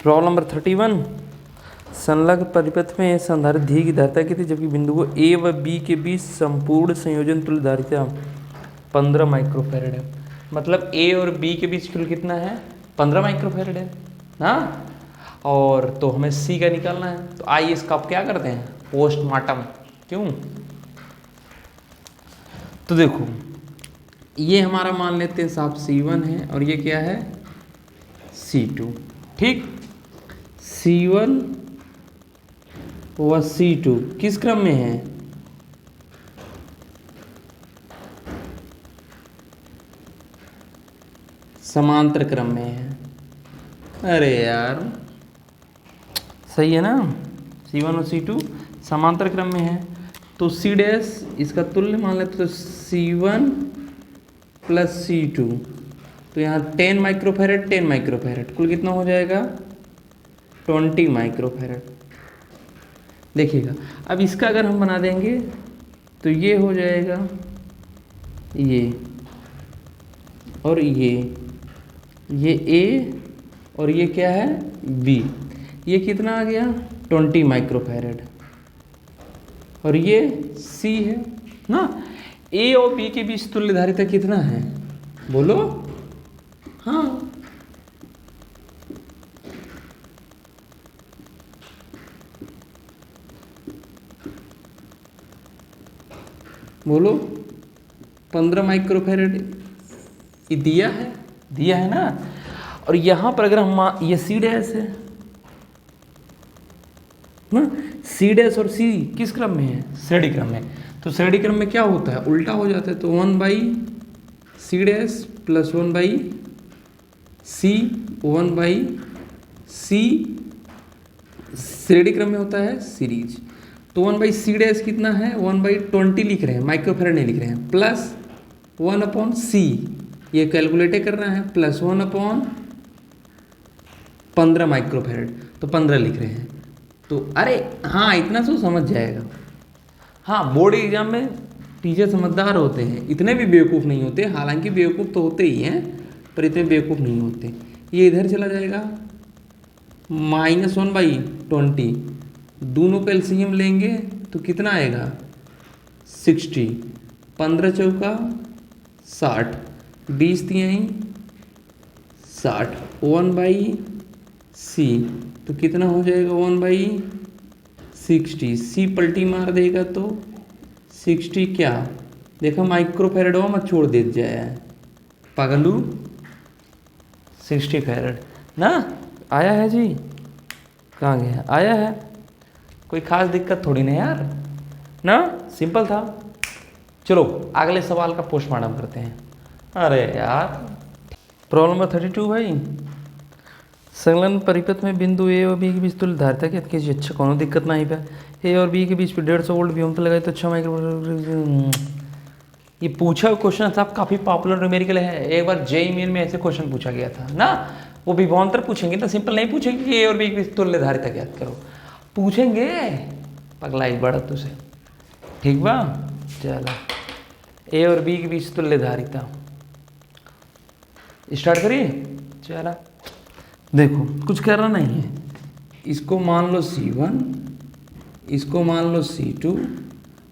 Problem number 31। संलग्न परिपथ में संधारित्र धी की धारिता की थी, जबकि बिंदुओं ए व बी के बीच संपूर्ण संयोजन तुल्य धारिता 15 माइक्रोफैरड है। मतलब ए और बी के बीच कुल कितना है? 15 माइक्रोफैरड है ना। और तो हमें सी का निकालना है, तो आइए इसका आप क्या करते हैं, पोस्टमार्टम। क्यों? तो देखो ये हमारा मान लेते हैं साहब C1 है, और ये क्या है C2। ठीक, C1 व C2 किस क्रम में है? समांतर क्रम में है। अरे यार सही है ना, C1 और C2 समांतर क्रम में है। तो C डैश इसका तुल्य मान लेते, तो C1 प्लस C2, तो यहाँ 10 माइक्रोफैरड 10 माइक्रोफैरड, कुल कितना हो जाएगा 20 माइक्रोफैरड। देखिएगा अब इसका अगर हम बना देंगे तो ये हो जाएगा ये, और ये A और ये क्या है B। ये कितना आ गया 20 माइक्रोफैरड, और ये C है ना। A और B के बीच तुल्य धारिता कितना है बोलो? हाँ, बोलो 15 माइक्रोफैरड ये दिया है ना। और यहाँ पर अगर हम ये C डैश है ना, C डैश और C किस क्रम में है? श्रेणी क्रम में। तो श्रेणी क्रम में क्या होता है, उल्टा हो जाता है। तो 1/C dash plus 1/C 1/C श्रेणी क्रम में होता है सीरीज। तो 1/C डैश कितना है 1/20 लिख रहे हैं, माइक्रोफैरड नहीं लिख रहे हैं, प्लस 1/C ये कैलकुलेट करना है, प्लस 1/15 माइक्रोफैरड, तो 15 लिख रहे हैं। तो अरे हाँ इतना तो समझ जाएगा। हाँ बोर्ड एग्जाम में टीचर समझदार होते हैं, इतने भी बेवकूफ़ नहीं होते, हालांकि बेवकूफ़ तो होते ही हैं पर इतने बेवकूफ़ नहीं होते। ये इधर चला जाएगा -1/20, दोनों का एलसीएम लेंगे तो कितना आएगा 60, 15 चौका 60, 20 तिहाई 60, 1/C तो कितना हो जाएगा 1/60। C पलटी मार देगा तो 60 क्या देखो माइक्रोफैरड हो मत छोड़ दे जाए पागलू, 60 फैरड ना आया है जी। कहाँ गया? आया है, कोई खास दिक्कत थोड़ी ना यार ना, सिंपल था। चलो अगले सवाल का पोस्टमार्टम करते हैं। अरे यार प्रॉब्लम नंबर 32 भाई। संलग्न परिपथ में बिंदु ए और बी के बीच तुल्य धारिता की किसी अच्छा कोनो दिक्कत ना ही पे। ए और बी के बीच 150 वोल्ट विभवांतर लगाए तो 6 माइक्रो। ये पूछा क्वेश्चन था, काफ़ी पॉपुलर न्यूमेरिकल है, एक बार जेईई मेन में ऐसे क्वेश्चन पूछा गया था ना। वो विभवांतर पूछेंगे ना, सिंपल नहीं पूछेंगे कि ए और बी के बीच तुल्य धारिता ज्ञात करो, पूछेंगे पगलाई बढ़त तुझे। ठीक बा, चलो ए और बी के बीच तुल्य धारिता स्टार्ट करिए। चला देखो कुछ करना नहीं है, इसको मान लो C1, इसको मान लो C2,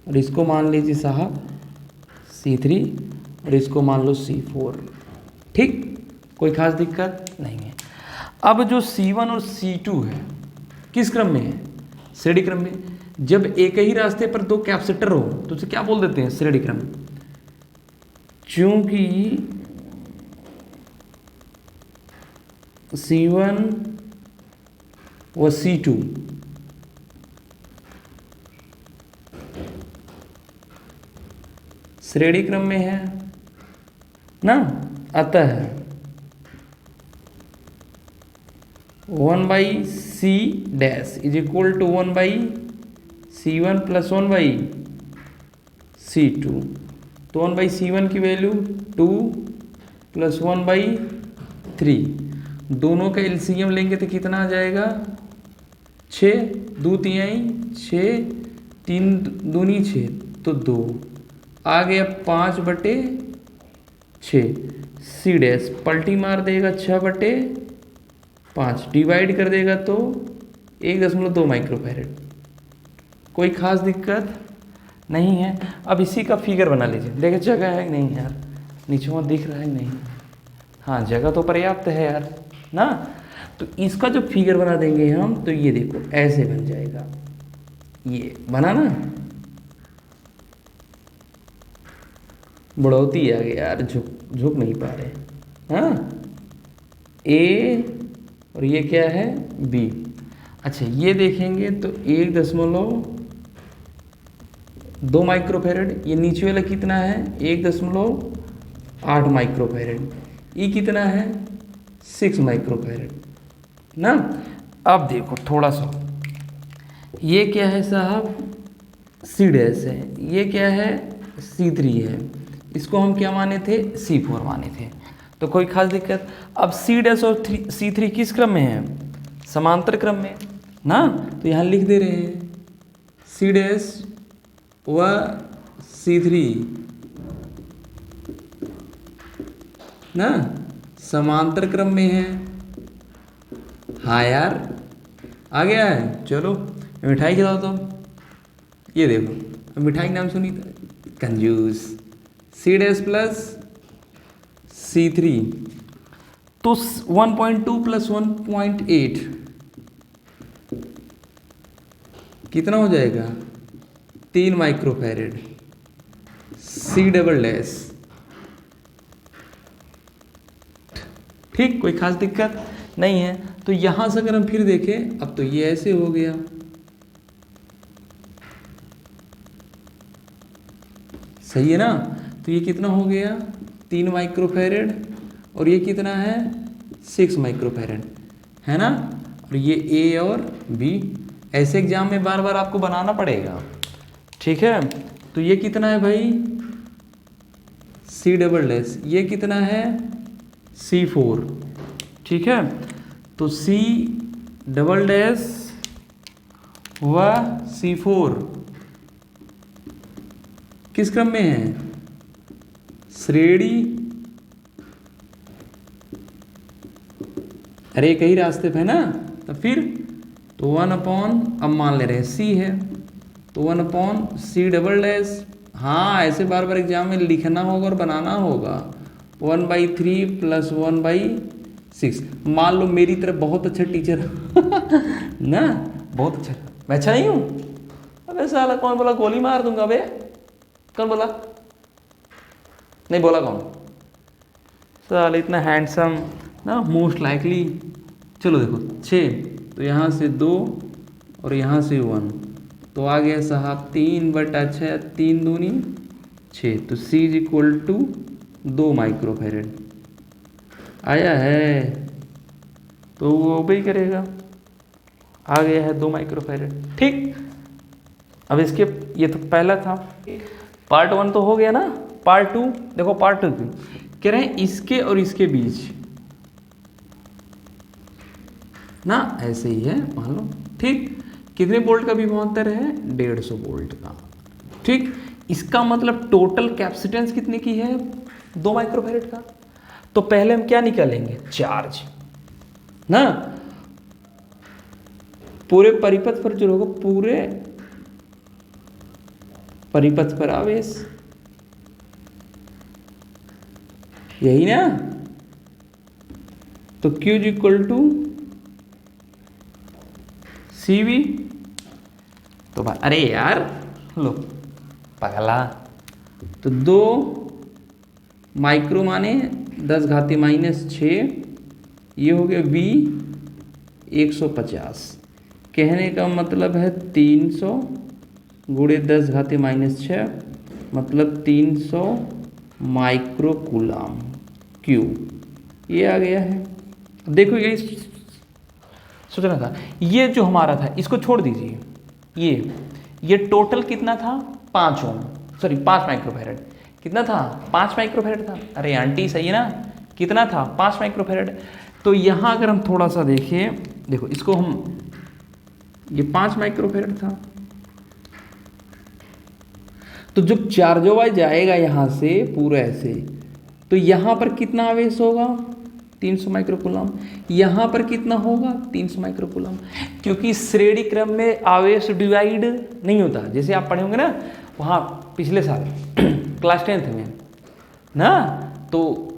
और इसको मान लीजिए साहब C3, और इसको मान लो C4। ठीक, कोई खास दिक्कत नहीं है। अब जो C1 और C2 है किस क्रम में है? श्रेणी क्रम में। जब एक ही रास्ते पर दो कैपेसिटर हो तो उसे क्या बोल देते हैं? श्रेणी क्रम। चूंकि C1 व C2 श्रेणी क्रम में है ना, अतः 1/C dash is equal to 1/C1 plus 1/C2। तो 1/C1 की वैल्यू 2 प्लस 1/3, दोनों का एलसीएम लेंगे तो कितना आ जाएगा 6, 2 तिहाई 6, 3 दूनी 6 तो 2 आ गया 5/6। C डैश पलटी मार देगा 6/6 5 डिवाइड कर देगा तो 1.2 माइक्रोफैरेड। कोई खास दिक्कत नहीं है। अब इसी का फिगर बना लीजिए, देखिए जगह है कि नहीं यार, नीचे वहाँ दिख रहा है नहीं? हाँ जगह तो पर्याप्त है यार ना। तो इसका जो फिगर बना देंगे हम, तो ये देखो ऐसे बन जाएगा, ये बना ना, बढ़ोती आ गया यार, झुक नहीं पा रहे। हाँ ए और ये क्या है बी। अच्छा ये देखेंगे तो 1.2 माइक्रोफैरेड, ये नीचे वाला कितना है 1.8 माइक्रोफैरेड, ये कितना है 6 माइक्रोफैरेड ना। अब देखो थोड़ा सा, ये क्या है साहब सी डैश है, ये क्या है C3 है, इसको हम क्या माने थे C4 माने थे, तो कोई खास दिक्कत। अब C डैश और C3 किस क्रम में है, समांतर क्रम में ना, तो यहाँ लिख दे रहे हैं C डैश व C3 ना समांतर क्रम में है। हाँ यार आ गया है। चलो मिठाई खिलाओ तुम। ये देखो मिठाई का नाम सुनी था, कंजूस। C डैश प्लस C3 तो 1.2 प्लस 1.8 कितना हो जाएगा 3 माइक्रोफैरेड। C डबल डैश ठीक, कोई खास दिक्कत नहीं है। तो यहां से अगर हम फिर देखें, अब तो ये ऐसे हो गया, सही है ना। तो ये कितना हो गया 3 माइक्रोफैरेड और ये कितना है 6 माइक्रोफैरेड है ना। और ये ए और बी, ऐसे एग्जाम में बार बार आपको बनाना पड़ेगा, ठीक है। तो ये कितना है भाई C डबल डैश, ये कितना है C4, ठीक है। तो C डबल डैश व C4 किस क्रम में है, श्रेणी, अरे कई रास्ते पे है ना। तो फिर तो 1 अपॉन, अब मान ले रहे हैं C है, तो 1 अपॉन C डबल डैश। हाँ ऐसे बार बार एग्जाम में लिखना होगा और बनाना होगा। 1/3 प्लस 1/6। मान लो मेरी तरफ बहुत अच्छा टीचर ना, बहुत अच्छा, मैं अच्छा नहीं हूँ। अबे साला कौन बोला गोली मार दूंगा, अबे कौन बोला, नहीं बोला कौन साला इतना हैंडसम ना, मोस्ट लाइकली। चलो देखो 6, तो यहाँ से 2 और यहाँ से 1, तो आ गया साहब 3/6, 3 दूनी 6, तो C is equal to 2 microfarad आया है, तो वो भी करेगा, आ गया है 2 माइक्रोफैरेड, ठीक। अब इसके, ये तो पहला था, पार्ट 1 तो हो गया ना। पार्ट 2 देखो, पार्ट 2 कह रहे हैं इसके और इसके बीच ना, ऐसे ही है मान लो, ठीक। कितने वोल्ट का विभवांतर है 150 वोल्ट का, ठीक। इसका मतलब टोटल कैपेसिटेंस कितने की है 2 माइक्रोफैरेड का। तो पहले हम क्या निकालेंगे, चार्ज ना, पूरे परिपथ पर जो होगा, पूरे परिपथ पर आवेश, यही ना। तो Q is equal to CV। तो अरे यार लो पगला, तो 2 माइक्रो माने 10⁻⁻6, ये हो गया V 150। कहने का मतलब है 300 गुणे 10⁻⁻6 मतलब 300 माइक्रो कूलाम Q, ये आ गया है। देखो ये सोचना था, ये जो हमारा था इसको छोड़ दीजिए, ये टोटल कितना था 5 ओम, सॉरी 5 माइक्रोफैरेड, कितना था 5 माइक्रोफैरेड था। अरे आंटी सही है ना, कितना था 5 माइक्रोफैरेड। तो यहाँ अगर हम थोड़ा सा देखें, देखो इसको हम, ये 5 माइक्रोफैरेड था, तो जब चार्जोवाइज जाएगा यहाँ से पूरा ऐसे, तो यहाँ पर कितना आवेश होगा 300 माइक्रोकूलम। यहाँ पर कितना होगा 300 माइक्रोकूलम, क्योंकि श्रेणी क्रम में आवेश डिवाइड नहीं होता। जैसे आप पढ़े होंगे ना वहाँ पिछले साल क्लास 10th में ना, तो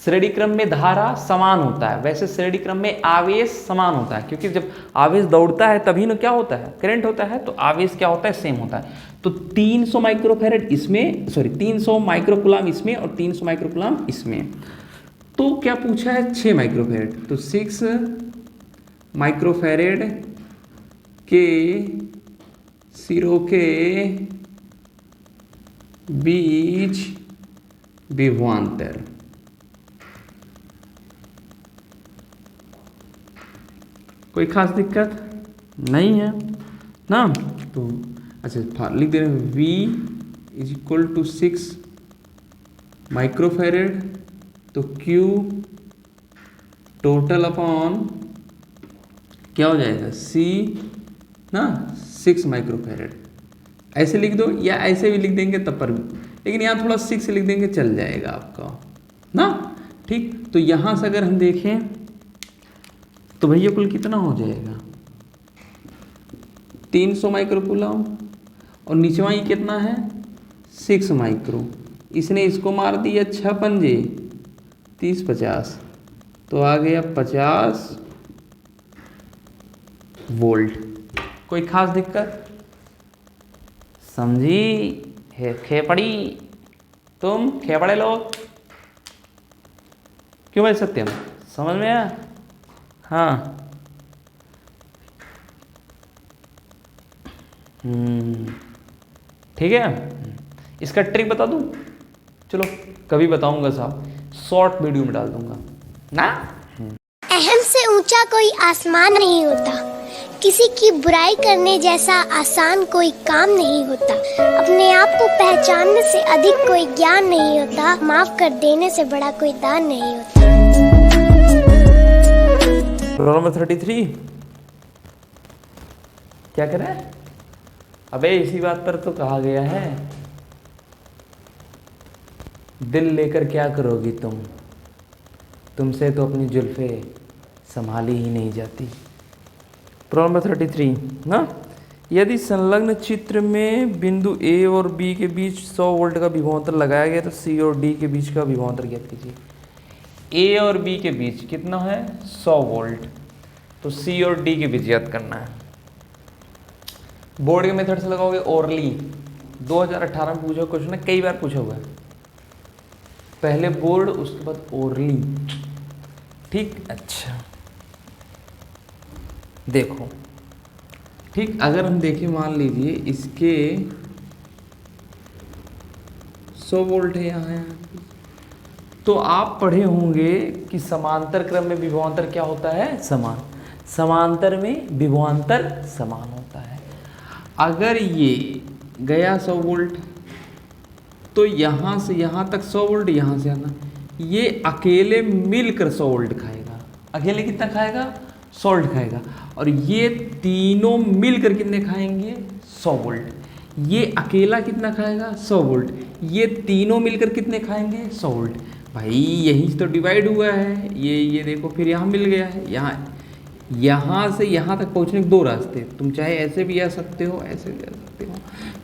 श्रेणी क्रम में धारा समान होता है, वैसे श्रेणी क्रम में आवेश समान होता है, क्योंकि जब आवेश दौड़ता है तभी ना क्या होता है, करंट होता है, तो आवेश क्या होता है, सेम होता है। तो 300 माइक्रोफैरेड इसमें, सॉरी 300 माइक्रोकूलम इसमें और 300 माइक्रोकूलम इसमें। तो क्या पूछा है 6 माइक्रोफैरेड, तो 6 माइक्रोफैरेड के सिरों के बीच विभवांतर। कोई खास दिक्कत नहीं है ना। तो अच्छा लिख दे रहे हैं V is equal to 6 microfarad, तो Q टोटल अपॉन क्या हो जाएगा C ना 6 माइक्रोफैरेड। ऐसे लिख दो या ऐसे भी लिख देंगे तब पर भी, लेकिन यहाँ थोड़ा 6 लिख देंगे चल जाएगा आपका ना। ठीक, तो यहाँ से अगर हम देखें तो भैया कुल कितना हो जाएगा 300 माइक्रोकूलम, और निचवा ही कितना है 6 माइक्रो। इसने इसको मार दिया 6 पंजे 30 50, तो आ गया 50 वोल्ट। कोई खास दिक्कत समझी है खेपड़ी, तुम खेपड़े लोग क्यों भाई सत्यम, समझ में आया? हाँ ठीक है। इसका ट्रिक बता दूं, चलो कभी बताऊंगा साहब, शॉर्ट वीडियो में डाल दूंगा ना। अहम से ऊंचा कोई आसमान नहीं होता, किसी की बुराई करने जैसा आसान कोई काम नहीं होता, अपने आप को पहचानने से अधिक कोई ज्ञान नहीं होता, माफ कर देने से बड़ा कोई दान नहीं होता। रोल नंबर 33 क्या कर रहा है? अबे इसी बात पर तो कहा गया है, दिल लेकर क्या करोगी तुम, तुमसे तो अपनी जुल्फे संभाली ही नहीं जाती। प्रॉब्लम नंबर 33 ना, यदि संलग्न चित्र में बिंदु ए और बी के बीच 100 वोल्ट का विभवांतर लगाया गया तो सी और डी के बीच का विभवांतर ज्ञात कीजिए। ए और बी के बीच कितना है 100 वोल्ट, तो सी और डी के बीच ज्ञात करना है। बोर्ड के मेथड से लगाओगे ओरली, 2018 में पूछा क्वेश्चन है, कई बार पूछा हुआ है, पहले बोर्ड उसके बाद ओरली। ठीक, अच्छा देखो, ठीक अगर हम देखें मान लीजिए इसके 100 वोल्ट है यहाँ, तो आप पढ़े होंगे कि समांतर क्रम में विभवांतर क्या होता है, समान। समांतर में विभवांतर समान होता है। अगर ये गया 100 वोल्ट, तो यहाँ से यहाँ तक 100 वोल्ट, यहाँ से आना, ये अकेले मिलकर 100 वोल्ट खाएगा। अकेले कितना खाएगा 100 वोल्ट खाएगा, और ये तीनों मिलकर कितने खाएंगे 100 वोल्ट। ये अकेला कितना खाएगा 100 वोल्ट, ये तीनों मिलकर कितने खाएंगे 100 वोल्ट। भाई यही तो डिवाइड हुआ है, ये देखो फिर यहाँ मिल गया है। यहाँ से यहाँ तक पहुँचने के 2 रास्ते, तुम चाहे ऐसे भी आ सकते हो, ऐसे भी आ सकते हो।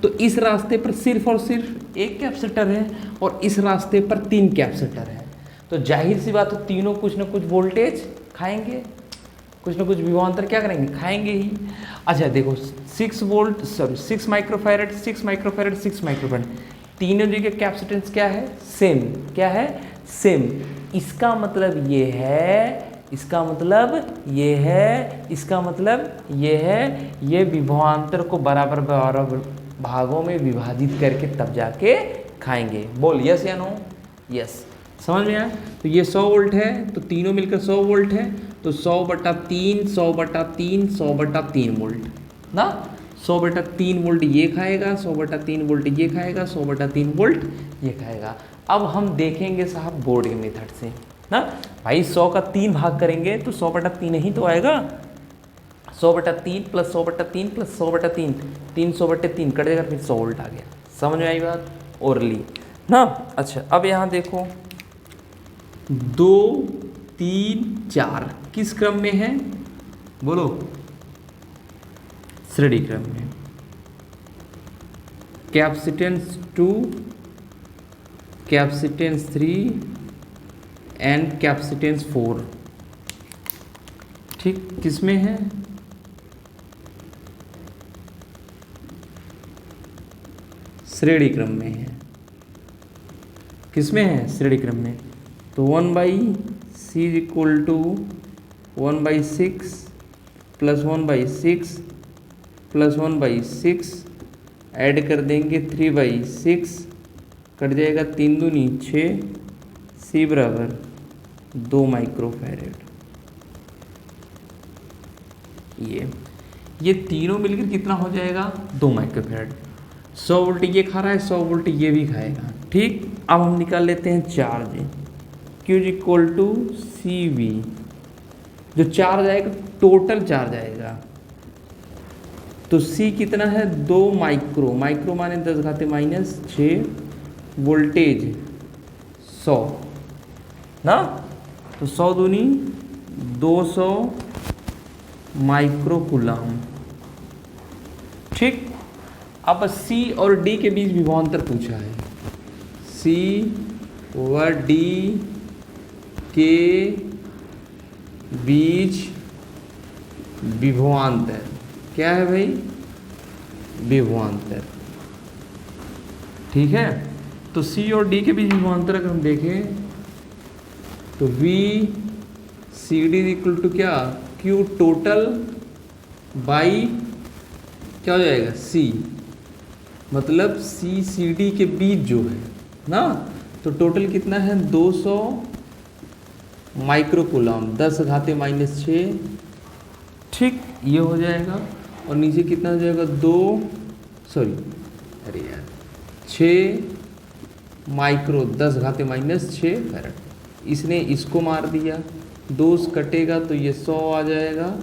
तो इस रास्ते पर सिर्फ और सिर्फ एक कैपेसिटर है, और इस रास्ते पर 3 कैपेसिटर है। तो जाहिर सी बात है तीनों कुछ ना कुछ वोल्टेज खाएंगे, कुछ ना कुछ विभवांतर क्या करेंगे, खाएंगे ही। अच्छा देखो 6 volt, sorry 6 microfarad 6 microfarad 6 microfarad, तीनों जगह कैपेसिटेंस क्या है, सेम। क्या है, सेम। इसका मतलब ये है, इसका मतलब ये है, इसका मतलब ये है, ये विभवांतर को बराबर बराबर भागों में विभाजित करके तब जाके खाएंगे। बोल यस या नो? यस, समझ में आया? तो ये 100 वोल्ट है, तो तीनों मिलकर 100 वोल्ट है, तो 100/3 100/3 100/3 वोल्ट ना। 100/3 वोल्ट ये खाएगा, 100/3 वोल्ट ये खाएगा, 100/3 वोल्ट ये खाएगा। अब हम देखेंगे साहब बोर्ड के मेथड से ना, भाई 100 का 3 भाग करेंगे तो 100/3 ही तो आएगा। 100/3 प्लस 100/3 प्लस 100/3, 300/3 कट जाएगा, फिर 100 वोल्ट आ गया। समझ में आई बात? ओरली ना। अच्छा अब यहाँ देखो 2 3 4 किस क्रम में है बोलो? श्रेणी क्रम में। कैपेसिटेंस 2, कैपेसिटेंस 3 एंड कैपेसिटेंस 4 ठीक किस में है? श्रेणी क्रम में है। किस में है? श्रेणी क्रम में। तो 1/c is equal to 1/6 plus 1/6 plus 1/6 add कर देंगे 3/6 कट जाएगा 3 दूनी 6 c बराबर 2 माइक्रोफैरेड। ये तीनों मिलकर कितना हो जाएगा? 2 माइक्रोफैरेड। 100 वोल्ट ये खा रहा है, 100 वोल्ट ये भी खाएगा। ठीक, अब हम निकाल लेते हैं charge. Q is equal to CV। जो चार्ज आएगा टोटल चार्ज आएगा, तो C कितना है? 2 माइक्रो। माइक्रो माने 10⁻⁻⁶। वोल्टेज 100 ना, तो 100 दूनी 200 माइक्रो कूलम। ठीक, अब C और D के बीच विभवांतर पूछा है। C व D के बीच विभवांतर क्या है भाई? विभवांतर। ठीक है, तो C और D के बीच विभवांतर अगर हम देखें तो VCD इज इक्वल टू क्या? Q टोटल बाई क्या हो जाएगा? C, मतलब CCD के बीच जो है ना, तो टोटल कितना है? 200 माइक्रो कूलम 10⁻⁻⁶। ठीक, ये हो जाएगा। और नीचे कितना हो जाएगा? 6 माइक्रो 10⁻⁶ फैरेड। इसने इसको मार दिया, 2 कटेगा तो ये 100 आ जाएगा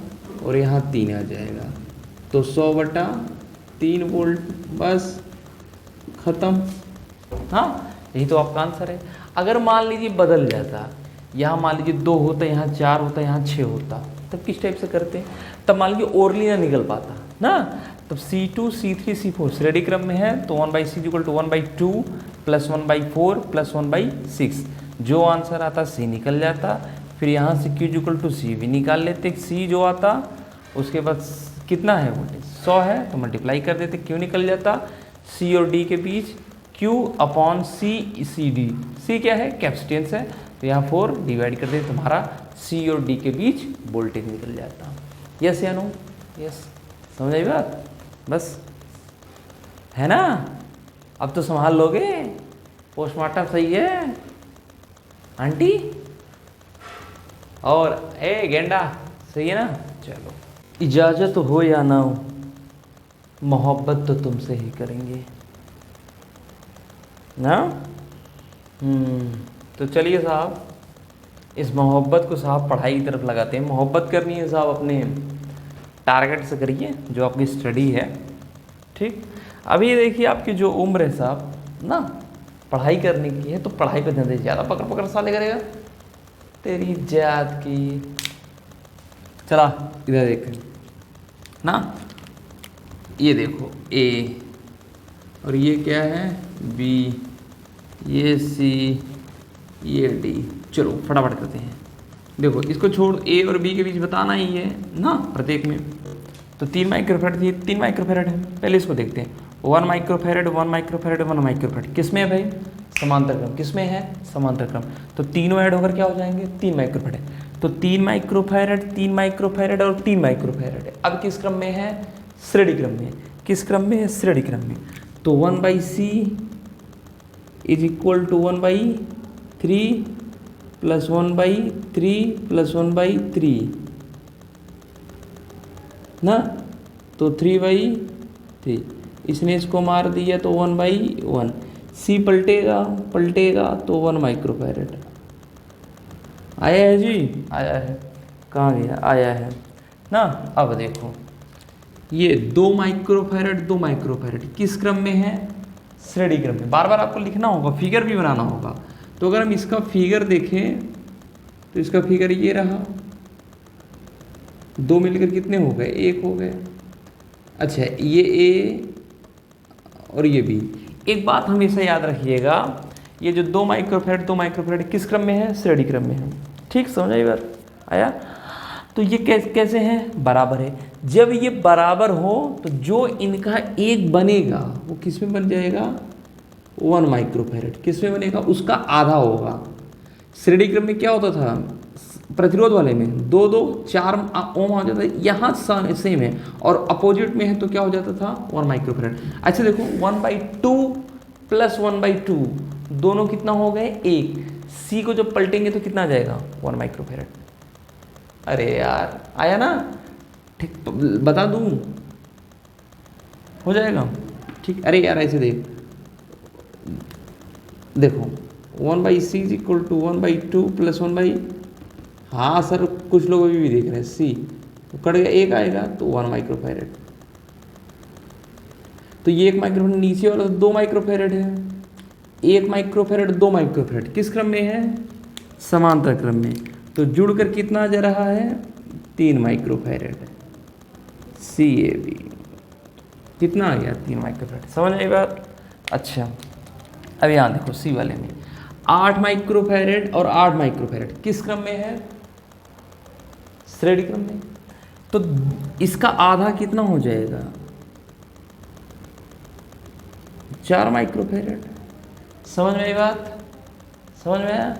और यहाँ 3 आ जाएगा, तो 100/3 वोल्ट। बस खत्म। हाँ, यही तो आपका आंसर है। अगर मान लीजिए बदल जाता, यहाँ मान लीजिए 2 होता, यहाँ 4 होता, यहाँ 6 होता, तब किस टाइप से करते? तब मान लीजिए ओरली ना निकल पाता ना, तब C2 C3 C4 श्रेणी क्रम में है, तो 1/c equal to 1/2 plus 1/4 plus 1/6। जो आंसर आता C निकल जाता। फिर यहाँ से Q इक्वल टू C भी निकाल लेते। C जो आता उसके बाद कितना है वोल्टेज? 100 है, तो मल्टीप्लाई कर देते, Q निकल जाता। C और D के बीच Q/C/CD। C क्या है? कैपेसिटेंस है, तो यहाँ 4 डिवाइड कर देते, तुम्हारा C और D के बीच वोल्टेज निकल जाता। यस या नो? यस, समझ आई बात? बस है ना? अब तो संभाल लोगे। पोस्टमार्टम सही है आंटी? और गेंडा सही है ना? चलो, इजाज़त हो या ना हो, मोहब्बत तो तुमसे ही करेंगे ना। तो चलिए साहब, इस मोहब्बत को साहब पढ़ाई की तरफ लगाते हैं। मोहब्बत करनी है साहब, अपने टारगेट से करिए जो आपकी स्टडी है। ठीक, अभी देखिए आपकी जो उम्र है साहब ना, पढ़ाई करने की है, तो पढ़ाई पे ध्यान दीजिए। ज़्यादा पकड़ पकड़ साले करेगा तेरी जात की। चला इधर देखें ना, ये देखो A और ये क्या है? B, ये C, ये D। चलो फटाफट करते हैं। देखो इसको छोड़, A और B के बीच बताना ही है ना प्रत्येक में। तो 3 माइक्रोफैरेड थी, 3 माइक्रोफैरेड है। पहले इसको देखते हैं। 1 माइक्रोफैरेड 1 माइक्रोफैरेड 1 माइक्रोफैरेड किस में है भाई? समांतर क्रम। किस में है? समांतर क्रम। तो तीनों ऐड होकर क्या हो जाएंगे? 3 माइक्रोफैरेड। तो 3 माइक्रोफैरेड 3 माइक्रोफैरेड और 3 माइक्रोफैरेड है। अब किस क्रम में है? श्रेणी क्रम में। किस क्रम में है? श्रेणी क्रम में। तो 1/c is equal to 1/3 plus 1/3 plus 1/3 ना, तो 3/3। इसने इसको मार दिया तो 1/1। C पलटेगा तो 1 माइक्रोफैरेड आया है जी, आया है। कहाँ गया? आया है ना। अब देखो ये 2 माइक्रोफैरेड 2 माइक्रोफैरेड किस क्रम में है? श्रेणी क्रम में। बार बार आपको लिखना होगा, फिगर भी बनाना होगा। तो अगर हम इसका फिगर देखें तो इसका फिगर ये रहा, 2 मिलकर कितने हो गए, 1 हो गए। अच्छा, ये ए और ये बी। एक बात हमेशा याद रखिएगा, ये जो 2 माइक्रोफैरड किस क्रम में है, श्रेणी क्रम में है। ठीक, समझ आई बात, आया। तो ये कैसे हैं, बराबर है। जब ये बराबर हो तो जो इनका एक बनेगा वो किस में बन जाएगा, 1 माइक्रोफैरड। किस में बनेगा, उसका आधा होगा। श्रेणी क्रम में क्या होता था, प्रतिरोध वाले में 2 4 ओम हो जाता है, यहाँ सेम है, और अपोजिट में है तो क्या हो जाता था, 1 माइक्रोफैरड। अच्छा देखो, 1/2 प्लस 1/2 दोनों कितना हो गए, 1। सी को जब पलटेंगे तो कितना आ जाएगा, 1 माइक्रोफैरड। अरे यार, आया ना, ठीक, तो बता दूं, हो जाएगा। ठीक, अरे यार ऐसे देखो 1/c is equal to 1/2 plus 1/, हाँ सर कुछ लोग अभी भी देख रहे हैं, सी तो कट गया, 1 आएगा तो 1 माइक्रोफैरड। तो ये 1 माइक्रोफैरड, नीचे वाला 2 माइक्रोफैरड है। 1 माइक्रोफैरड 2 माइक्रोफैरड किस क्रम में है, समांतर क्रम में। तो जुड़कर कितना जा रहा है, 3 माइक्रोफैरड। CAB कितना आ गया, 3 माइक्रोफैरड। समझ आई बात। अच्छा, अब यहाँ देखो सी वाले में 8 माइक्रोफैरड और 8 माइक्रोफैरड किस क्रम में है, श्रेणी क्रम में। तो इसका आधा कितना हो जाएगा, 4 माइक्रोफैरड। समझ में आई बात, समझ में आया।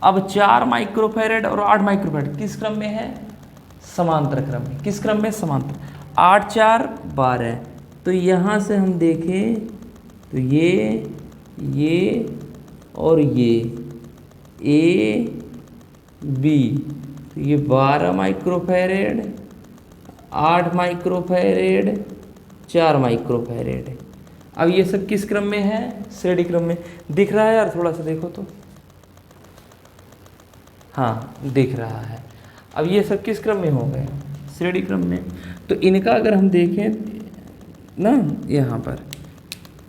अब 4 माइक्रोफैरड और 8 माइक्रोफैरड किस क्रम में है, समांतर क्रम में। किस क्रम में, समांतर। 8 4 12। तो यहाँ से हम देखें तो ये और ये A B, तो ये 12 माइक्रोफैरड, 8 माइक्रोफैरड, 4 माइक्रोफैरड। अब ये सब किस क्रम में है, श्रेणी क्रम में। दिख रहा है यार, थोड़ा सा देखो तो, हाँ दिख रहा है। अब ये सब किस क्रम में हो गए, श्रेणी क्रम में। तो इनका अगर हम देखें ना, यहाँ पर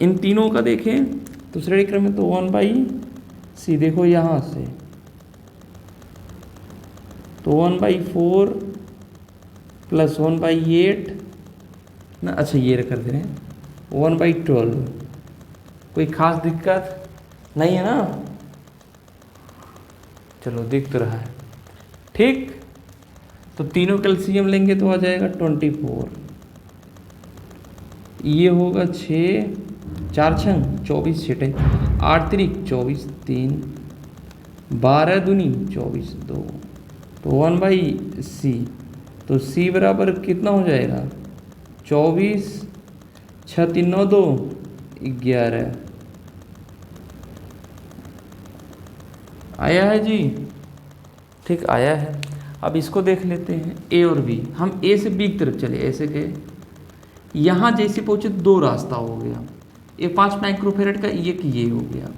इन तीनों का देखें तो श्रेणी क्रम में तो 1/c, देखो यहाँ से तो 1/4 प्लस 1/8 ना। अच्छा ये कर दे रहे हैं 1/12। कोई खास दिक्कत नहीं है ना, चलो दिख तो रहा है। ठीक, तो तीनों कैल्शियम लेंगे तो आ जाएगा 24। ये होगा 6 4 छंग 24 छठे, 8 3 24 3, 12 दूनी 24 2, तो 1/c। तो c बराबर कितना हो जाएगा, 24 6 3 9 2 11। आया है जी, ठीक आया है। अब इसको देख लेते हैं A और B। हम A से B की तरफ चले, ऐसे गए, यहाँ जैसे पहुँचे 2 रास्ता हो गया, ये 5 माइक्रोफैरड का, ये हो गया।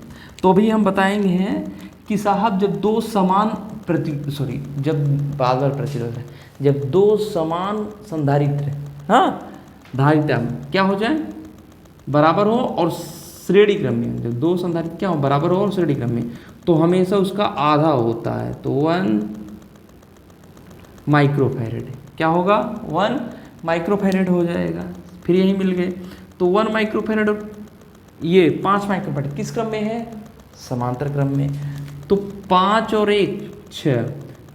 तो अभी हम बताएंगे हैं कि साहब जब 2 समान जब प्रतिरोध है, जब 2 समान संधारित्र, हाँ धारिता क्या हो जाए, बराबर हो और श्रेणी क्रम में। जब 2 संधारित्र क्या हो, बराबर हो और श्रेणी क्रम में, तो हमेशा उसका आधा होता है। तो 1 माइक्रोफैरड क्या होगा, 1 माइक्रोफैरड हो जाएगा। फिर यही मिल गए, तो 1 माइक्रोफैरड और ये 5 माइक्रोफैरड किस क्रम में है, समांतर क्रम में। तो 5 और 1 6,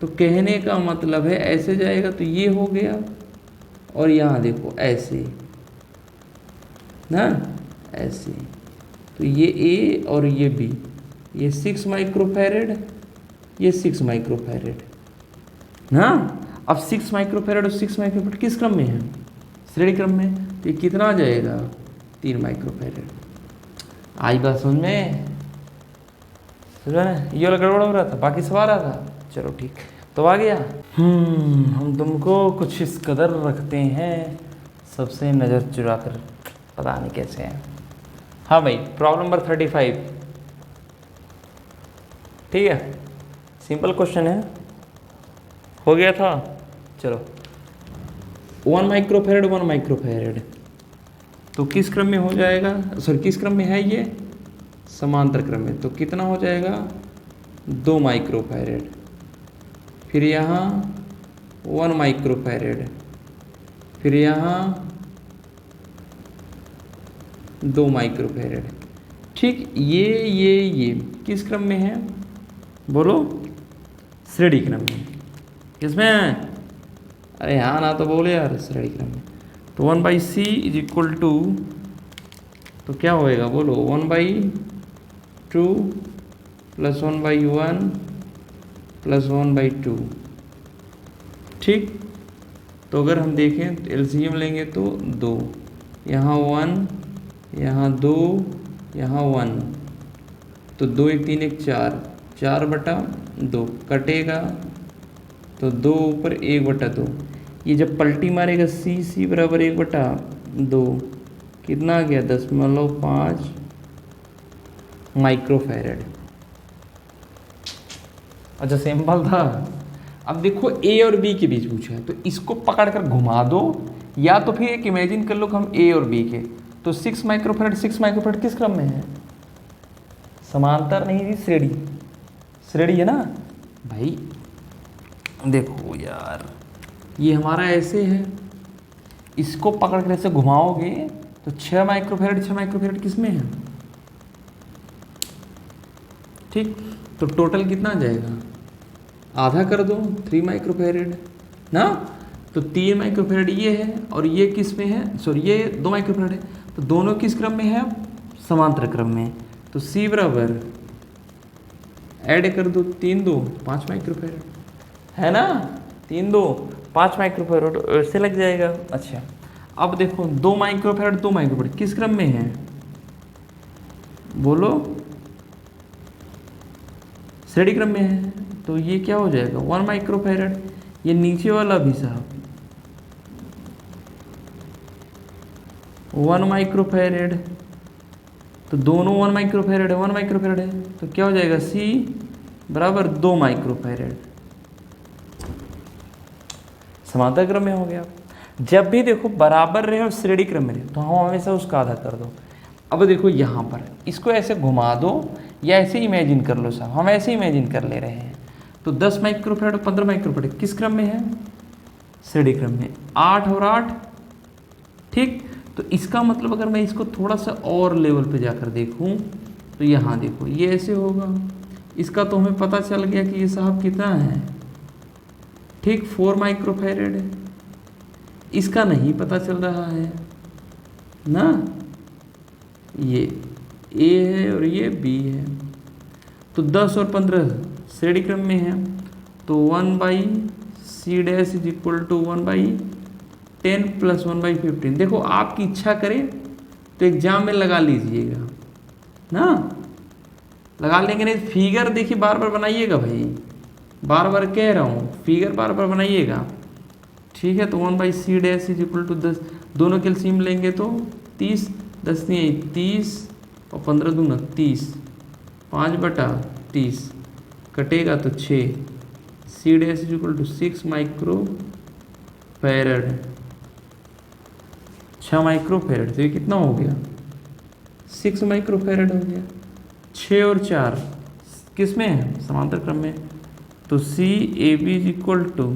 तो कहने का मतलब है ऐसे जाएगा तो ये हो गया, और यहाँ देखो ऐसे ना, ऐसे। तो ये A और ये B, ये 6 माइक्रोफैरड, ये 6 माइक्रोफैरड ना। अब 6 माइक्रोफैरड और 6 माइक्रोफैरड किस क्रम में है, श्रेणी क्रम में। तो ये कितना आ जाएगा, 3 माइक्रोफैरड। आई बात समझ में, समझ में। ये वाला गड़बड़ हो रहा था, बाकी सब आ रहा था, चलो ठीक तो आ गया। हम तुमको कुछ इस कदर रखते हैं, सबसे नज़र चुरा कर, पता नहीं कैसे हैं। हाँ भाई, प्रॉब्लम नंबर 35, ठीक है, सिंपल क्वेश्चन है, हो गया था। चलो 1 माइक्रोफैरड 1 माइक्रोफैरड, तो किस क्रम में हो जाएगा, सॉरी किस क्रम में है ये, समांतर क्रम में। तो कितना हो जाएगा, 2 माइक्रोफैरड। फिर यहाँ 1 माइक्रोफैरेड, फिर यहाँ 2 माइक्रोफैरेड। ठीक, ये किस क्रम में है बोलो? श्रेणी क्रम में। किसमें है? अरे हाँ ना तो बोले यार, श्रेणी क्रम में। तो 1/c इज इक्वल टू, तो क्या होएगा बोलो? 1/2 प्लस 1/1 प्लस 1/2। ठीक, तो अगर हम देखें तो एलसीएम लेंगे तो 2, यहाँ 1, यहाँ 2, यहाँ 1, तो 2 1 3 1 4, 4/2 कटेगा तो 2 ऊपर 1/2। ये जब पलटी मारेगा c बराबर 1/2, कितना आ गया? 0.5 माइक्रोफैरेड। अच्छा सिंपल था। अब देखो ए और बी के बीच पूछा है, तो इसको पकड़कर घुमा दो, या तो फिर एक इमेजिन कर लो कि हम ए और बी के, तो 6 माइक्रोफैरेड 6 माइक्रोफैरेड किस क्रम में है? समांतर नहीं जी, श्रेणी। श्रेणी है ना भाई। देखो यार, ये हमारा ऐसे है, इसको पकड़ कर ऐसे घुमाओगे तो 6 माइक्रोफैरेड 6 माइक्रोफैरेड किस में है? ठीक, तो टोटल कितना आ जाएगा? आधा कर दो, 3 माइक्रोफैरेड ना, तो 3 माइक्रोफैरेड ये है, और ये किस में है? सॉरी, ये 2 माइक्रोफैरेड है, तो दोनों किस क्रम में है? समांतर क्रम में। तो C बराबर, ऐड कर दो, 3 2 5 माइक्रोफैरेड है ना, 3 2 5 माइक्रोफैरेड ऐसे लग जाएगा। अच्छा, अब देखो 2 माइक्रोफैरेड 2 माइक्रोफैरेड किस क्रम में है बोलो? श्रेणी क्रम में है, तो ये क्या हो जाएगा? 1 माइक्रोफैरेड। ये नीचे वाला भी साहब 1 माइक्रोफैरेड, तो दोनों 1 माइक्रोफैरेड है, 1 माइक्रोफैरेड है, तो क्या हो जाएगा? C बराबर 2 माइक्रोफैरेड। समांतर क्रम में हो गया। जब भी देखो बराबर रहे और श्रेणी क्रम में रहे, तो हम हमेशा उसका आधा कर दो। अब देखो यहाँ पर इसको ऐसे घुमा दो, या ऐसे इमेजिन कर लो साहब, हम ऐसे इमेजिन कर ले रहे हैं। तो 10 माइक्रोफैरेड और 15 माइक्रोफैरेड किस क्रम में है? श्रेणी क्रम में। 8 और 8, ठीक। तो इसका मतलब अगर मैं इसको थोड़ा सा और लेवल पे जाकर देखूं, तो यहाँ देखो ये ऐसे होगा। इसका तो हमें पता चल गया कि ये साहब कितना है, ठीक, 4 माइक्रोफैरेड। इसका नहीं पता चल रहा है ना, ये A है और ये B है। तो 10 और 15 श्रेणी क्रम में है, तो 1/c dash is equal to 1/10 plus 1/15। देखो आपकी इच्छा करे तो एग्जाम में लगा लीजिएगा ना, लगा लेंगे, नहीं फिगर देखिए बार बार बनाइएगा भाई, बार बार कह रहा हूँ, फिगर बार बार बनाइएगा, ठीक है। तो 1/c dash is equal to 10, दोनों के एलसीएम लेंगे तो 30, 10 नहीं 30 और 15 दूना 30, 5/30 कटेगा तो 6, c dash is equal to 6 microfarad, 6 microfarad. तो ये कितना हो गया? 6 माइक्रोफैरेड हो गया। 6 और 4 किस में है? समांतर क्रम में। तो CAB is equal to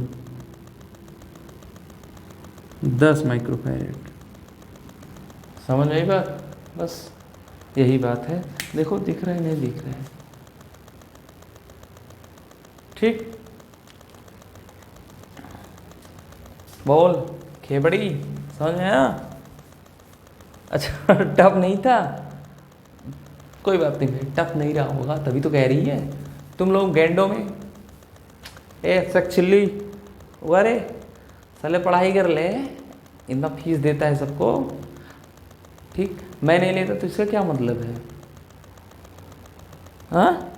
10 microfarad. समझ आई बात? बस यही बात है। देखो दिख रहा है नहीं दिख रहा है, ठीक। बोल खेबड़ी, समझ में आया? अच्छा टफ नहीं था, कोई बात नहीं भाई, टफ नहीं रहा होगा तभी तो कह रही है। तुम लोग गैंडों में सक चिल्ली अरे साले पढ़ाई कर ले, इतना फीस देता है सबको, ठीक, मैं नहीं लेता तो इसका क्या मतलब है? हाँ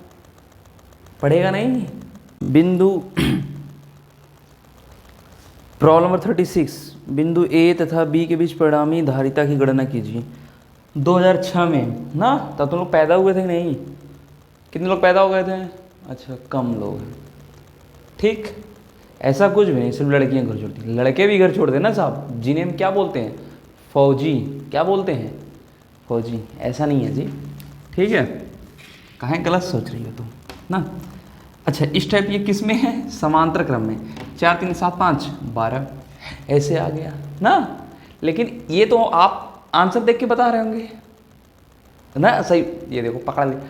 पढ़ेगा नहीं। बिंदु प्रॉब्लम नंबर 36, बिंदु ए तथा बी के बीच परिणामी धारिता की गणना कीजिए। 2006 में ना, तब तुम लोग पैदा हुए थे नहीं? कितने लोग पैदा हो गए थे? अच्छा कम लोग, ठीक। ऐसा कुछ भी नहीं, सिर्फ लड़कियां घर छोड़ती, लड़के भी घर छोड़ देना साहब, जिन्हें हम क्या बोलते हैं? फौजी। क्या बोलते हैं? फौजी। ऐसा नहीं है जी, ठीक है, कहाँ गलत सोच रही हो तुम ना। अच्छा इस टाइप ये किस में है, समांतर क्रम में, 4 3 7 5 12 ऐसे आ गया ना। लेकिन ये तो आप आंसर देख के बता रहे होंगे ना, सही, ये देखो पकड़ लिया,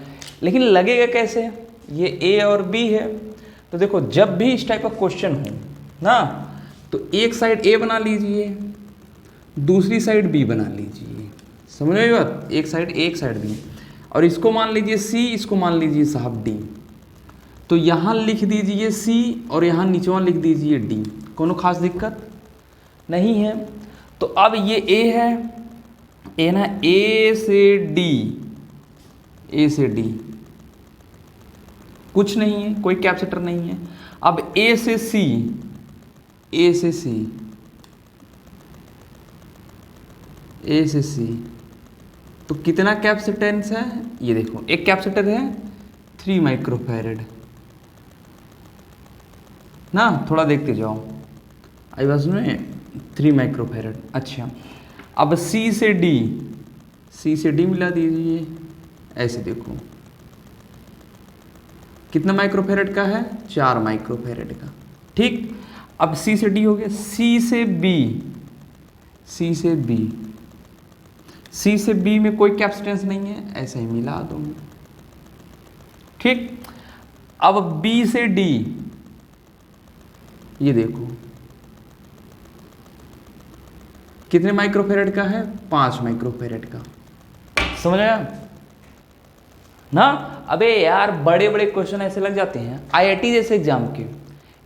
लेकिन लगेगा कैसे, ये ए और बी है। तो देखो जब भी इस टाइप का क्वेश्चन हो ना, तो एक साइड ए बना लीजिए, दूसरी साइड बी बना लीजिए, समझ में बात, एक साइड ए एक साइड बी, और इसको मान लीजिए सी, इसको मान लीजिए साहब डी। तो यहाँ लिख दीजिए सी और यहाँ नीचवा लिख दीजिए डी, कोनो खास दिक्कत नहीं है। तो अब ये ए है, ए ना, ए से डी, ए से डी कुछ नहीं है, कोई कैपेसिटर नहीं है। अब ए से सी, ए से सी, ए से सी, तो कितना कैपेसिटेंस है, ये देखो एक कैपेसिटर है 3 माइक्रोफैरेड ना, थोड़ा देखते जाओ, आई बात में 3 माइक्रोफैरेड। अच्छा अब सी से डी, सी से डी मिला दीजिए, ऐसे देखो कितना माइक्रोफैरेड का है, 4 माइक्रोफैरेड का, ठीक। अब सी से डी हो गया, सी से बी, सी से बी, सी से बी में कोई कैपेसिटेंस नहीं है, ऐसे ही मिला दूंगा, ठीक। अब बी से डी, ये देखो कितने माइक्रोफैरेड का है, 5 माइक्रोफैरेड का, समझ आया ना। अबे यार बड़े बड़े क्वेश्चन ऐसे लग जाते हैं, आईआईटी जैसे एग्जाम के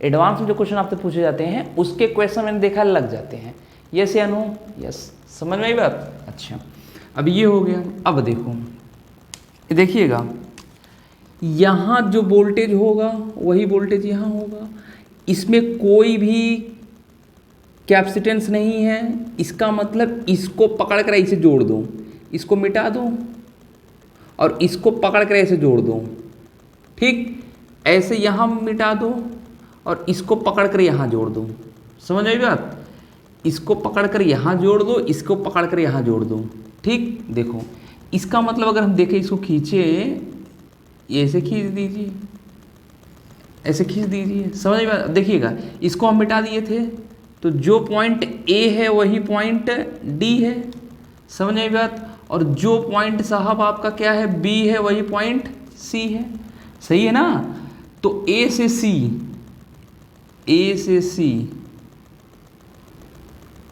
एडवांस में जो क्वेश्चन आपसे पूछे जाते हैं उसके क्वेश्चन मैंने देखा लग जाते हैं, यस या नो, यस, समझ में आई बात। अच्छा अब ये हो गया। अब देखो ये देखिएगा, यहाँ जो वोल्टेज होगा वही वोल्टेज यहाँ होगा, इसमें कोई भी कैपेसिटेंस नहीं है, इसका मतलब इसको पकड़ कर ऐसे जोड़ दो, इसको मिटा दो और इसको पकड़ कर ऐसे जोड़ दो, ठीक, ऐसे यहाँ मिटा दो और इसको पकड़ कर यहाँ जोड़ दो, समझ आई बात, इसको पकड़ कर यहाँ जोड़ दो, इसको पकड़ कर यहाँ जोड़ दो, ठीक। देखो इसका मतलब अगर हम देखें, इसको खींचे, ऐसे खींच दीजिए, ऐसे खींच दीजिए, समझ आई बात। देखिएगा इसको हम मिटा दिए थे, तो जो पॉइंट ए है वही पॉइंट डी है, समझ आई बात, और जो पॉइंट साहब आपका क्या है, बी है, वही पॉइंट सी है, सही है ना। तो ए से सी, ए से सी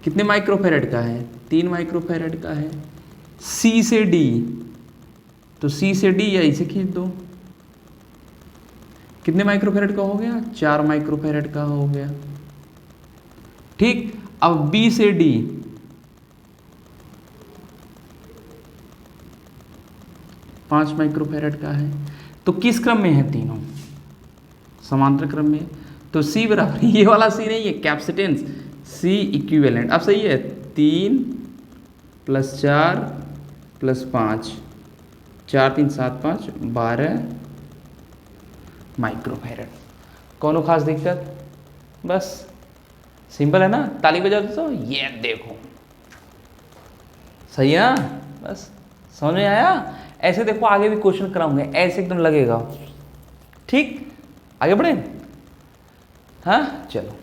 कितने माइक्रोफैरेड का है, 3 माइक्रोफैरेड का है। सी से डी, तो सी से डी या इसे खींच दो, कितने माइक्रोफैरेड का हो गया, 4 माइक्रोफैरेड का हो गया, ठीक। अब बी से डी, पांच माइक्रोफैरेड का है, तो किस क्रम में है, तीनों समांतर क्रम में। तो सी बराबर, ये वाला सी नहीं है, कैपेसिटेंस सी इक्विवेलेंट, अब सही है, 3 + 4 + 5, 4 3 7 5 12 माइक्रोफैरेड, कोनो खास दिक्कत, बस सिंपल है ना, ताली बजाओ तो ये देखो, सही है ना, बस समझ में आया। ऐसे देखो आगे भी क्वेश्चन कराऊंगे, ऐसे एकदम लगेगा, ठीक, आगे बढ़े, हाँ चलो।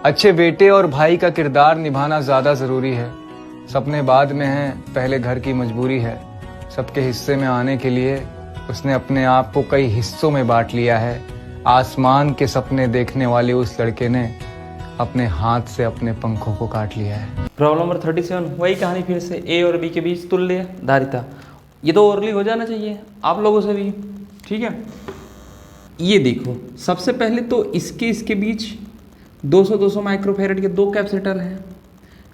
अच्छे बेटे और भाई का किरदार निभाना ज्यादा जरूरी है। सपने बाद में हैं, पहले घर की मजबूरी है। सबके हिस्से में आने के लिए उसने अपने आप को कई हिस्सों में बांट लिया है। आसमान के सपने देखने वाले उस लड़के ने अपने हाथ से अपने पंखों को काट लिया है। प्रॉब्लम नंबर 37, वही कहानी फिर से, ए और बी के बीच तुल्य धारिता। ये तो ओरली हो जाना चाहिए आप लोगों से भी, ठीक है। ये देखो सबसे पहले तो इसके बीच 200 माइक्रोफैरेड के 2 कैपेसिटर हैं,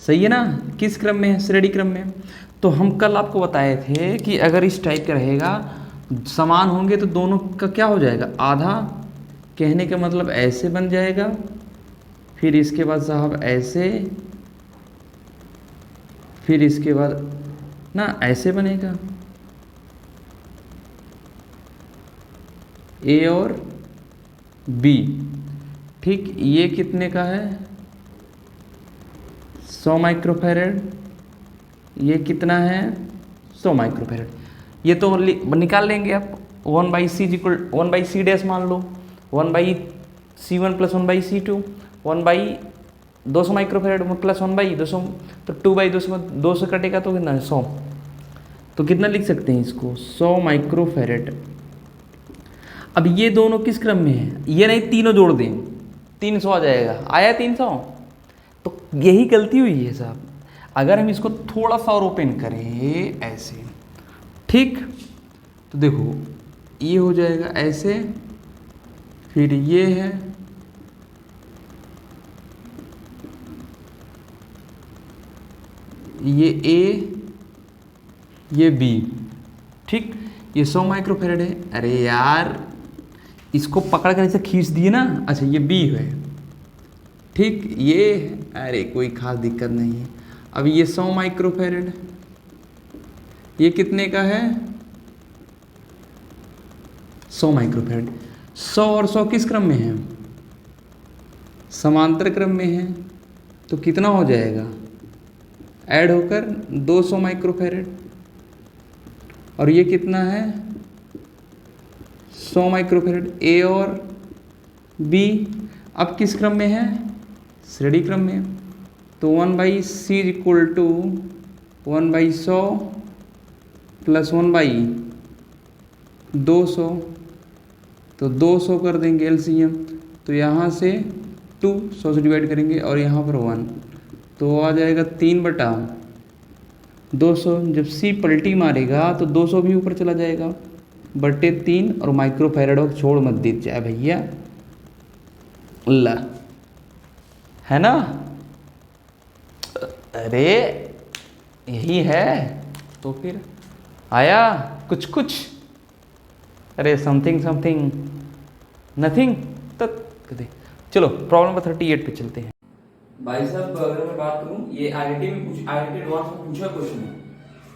सही है ना, किस क्रम में है, श्रेणी क्रम में। तो हम कल आपको बताए थे कि अगर इस टाइप का रहेगा, समान होंगे तो दोनों का क्या हो जाएगा, आधा, कहने का मतलब ऐसे बन जाएगा, फिर इसके बाद साहब ऐसे, फिर इसके बाद ना ऐसे बनेगा, ए और बी, ठीक। ये कितने का है, 100 माइक्रोफैरेड, ये कितना है, 100 माइक्रोफैरेड। ये तो निकाल लेंगे आप, 1/c = 1/c डैश मान लो, 1/C1 plus 1/C2, 1/200 microfarad plus 1/200, तो 2/200 में 200 कटेगा तो कितना है 100। तो कितना लिख सकते हैं इसको 100 माइक्रोफेरेड। अब ये दोनों किस क्रम में है, ये नहीं तीनों जोड़ दें 300 आ जाएगा, आया 300। तो यही गलती हुई है साहब। अगर हम इसको थोड़ा सा और ओपन करें ऐसे, ठीक, तो देखो ये हो जाएगा ऐसे, फिर ये है, ये A, ये B, ठीक, ये 100 माइक्रोफेरेड है। अरे यार इसको पकड़ कर ऐसे खींच दिए ना, अच्छा ये B है, ठीक, ये, अरे कोई खास दिक्कत नहीं है। अब ये 100 माइक्रोफेरेड, ये कितने का है 100 माइक्रोफेरेड। 100 और 100 किस क्रम में है, समांतर क्रम में है, तो कितना हो जाएगा ऐड होकर 200 माइक्रोफेरेड। और ये कितना है 100 माइक्रोफेरेड, A और B अब किस क्रम में है, श्रेणी क्रम में। तो 1/C इक्वल टू 1/100 प्लस 1/200, तो 200 कर देंगे एलसीएम, तो यहाँ से 2 100 से डिवाइड करेंगे और यहाँ पर 1, तो आ जाएगा 3/200। जब C पलटी मारेगा तो 200 भी ऊपर चला जाएगा, बटे 3, और माइक्रोफेरेड को छोड़ मत दीजिए जाए भैया, ला है ना। अरे यही है, तो फिर आया कुछ कुछ, अरे समथिंग समथिंग नथिंग। तो चलो प्रॉब्लम नंबर 38 पे चलते हैं। भाई साहब अगर मैं बात करूं, ये आईआईटी में कुछ आईआईटी एडवांस में पूछा क्वेश्चन है।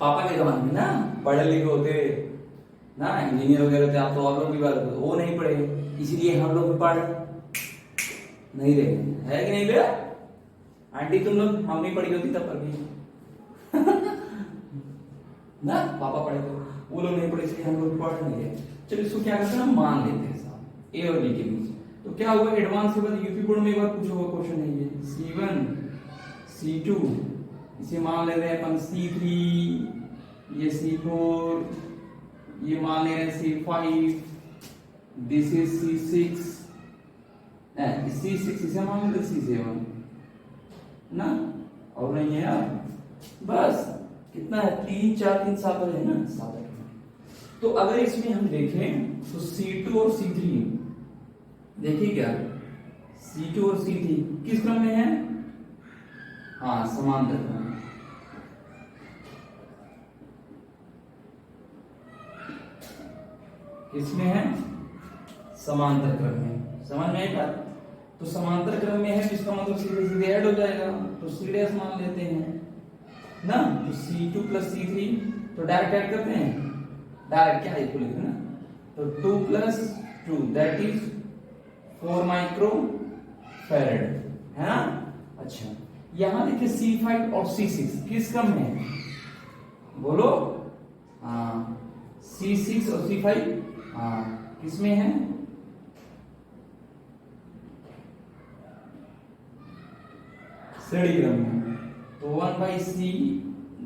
पापा के जमाने में ना पढ़े लिखे होते ना, इंजीनियर वगैरह थे, आप तो आप लोग भी बात वो नहीं पढ़े, इसीलिए हम लोग भी पढ़ नहीं रहे है कि नहीं रहे। आंटी तुम लोग, हम नहीं पढ़ी होती तब पर भी ना, पापा पढ़े थे, वो लोग नहीं पढ़े इसलिए हम लोग पढ़ नहीं रहे। चलो इसको क्या करते हैं, हम मान लेते हैं साहब ए और बी के बीच। तो क्या हुआ, एडवांस के बाद यूपी बोर्ड में एक बार पूछा हुआ क्वेश्चन है ये, C1 C2, इसे मान ले रहे हैं अपन C3, ये C4, ये मान ले रहे हैं C5, this is C6, C6 इसे मान लेते C7 ना, और नहीं है यार, बस कितना है 3 4 3 7 है ना, 7। तो अगर इसमें हम देखें तो C2 और C3, देखिए क्या C2 और C3 किस क्रम में है, हाँ समांतर क्रम में। किसमें है, समांतर क्रम में, समझ में आएगा। तो समांतर क्रम में है जिसका मतलब सीधे सीधे ऐड हो जाएगा, तो C' मान लेते हैं ना। तो C2 प्लस C3 तो डायरेक्ट ऐड करते हैं, डायरेक्ट क्या इक्वल लिखते हैं ना, तो 2 प्लस 2 दैट इज 4 माइक्रोफैरेड है ना। अच्छा यहां देखिए C5 और C6 किस क्रम में है, बोलो, हाँ C6 और C5 हाँ किसमें है, श्रेणी क्रम में। तो 1/C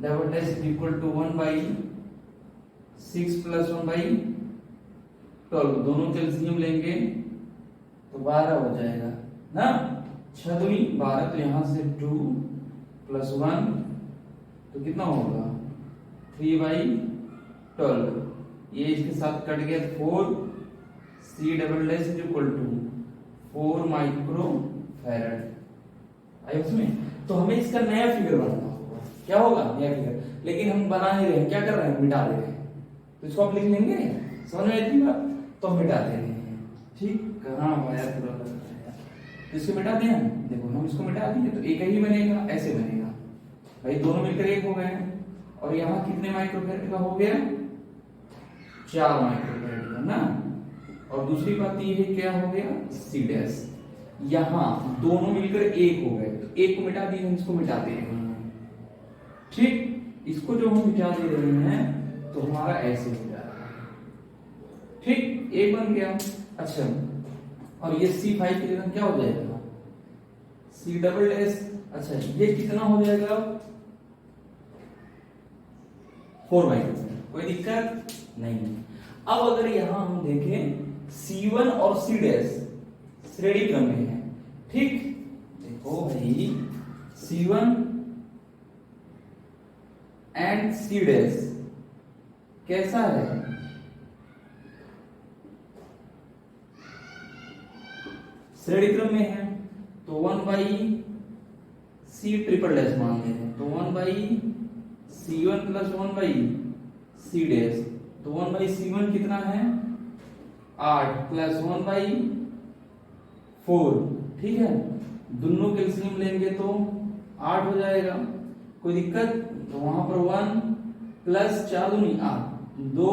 double dash equal to 1/6 plus 1/12, दोनों के एलसीएम लेंगे तो 12 हो जाएगा ना, 6 दूनी 12, तो यहां से 2 प्लस 1 तो कितना होगा 3/12, ये इसके साथ कट गया 4, C double dash is equal to 4 microfarad आई उसमें। तो हमें इसका नया फिगर बनाना होगा, क्या होगा नया फिगर, लेकिन हम बना नहीं रहे हैं, क्या कर रहे हैं, मिटा दे रहे हैं। तो इसको आप लिख लेंगे, समझ में आती बात, तो हम मिटा दे रहे हैं, ठीक, कहाँ आया पूरा तो इसको मिटा दें हम, देखो हम इसको मिटा देंगे तो एक ही बनेगा, ऐसे बनेगा भाई, दोनों मिलकर एक हो गए हैं। और यहाँ कितने माइक्रोफैरेड का हो गया, 4 माइक्रोफैरेड का ना। और दूसरी बात ये है क्या हो गया C', यहाँ दोनों मिलकर एक हो गए, तो एक को मिटा दिए, हम इसको मिटा दे रहे हैं, ठीक। इसको जो हम मिटा दे रहे हैं तो हमारा ऐसे हो जाएगा, ठीक, एक बन गया। अच्छा और ये C5 की जगह क्या हो जाएगा, C डबल डैश। अच्छा ये कितना हो जाएगा, 4/2। कोई दिक्कत नहीं। अब अगर यहां हम देखें C1 और C डैश श्रेणी क्रम में है, ठीक। देखो भाई C1 एंड C डैश कैसा है, श्रेणी क्रम में है, तो 1/C ट्रिपल डैश मान लेते हैं, तो 1/C1 प्लस 1/C डैश, तो 1/C1 कितना है 8 प्लस 1/4, ठीक है। दोनों के एलसीएम लेंगे तो 8 हो जाएगा, कोई दिक्कत। तो वहां पर 1 प्लस 4 दूनी 8, 2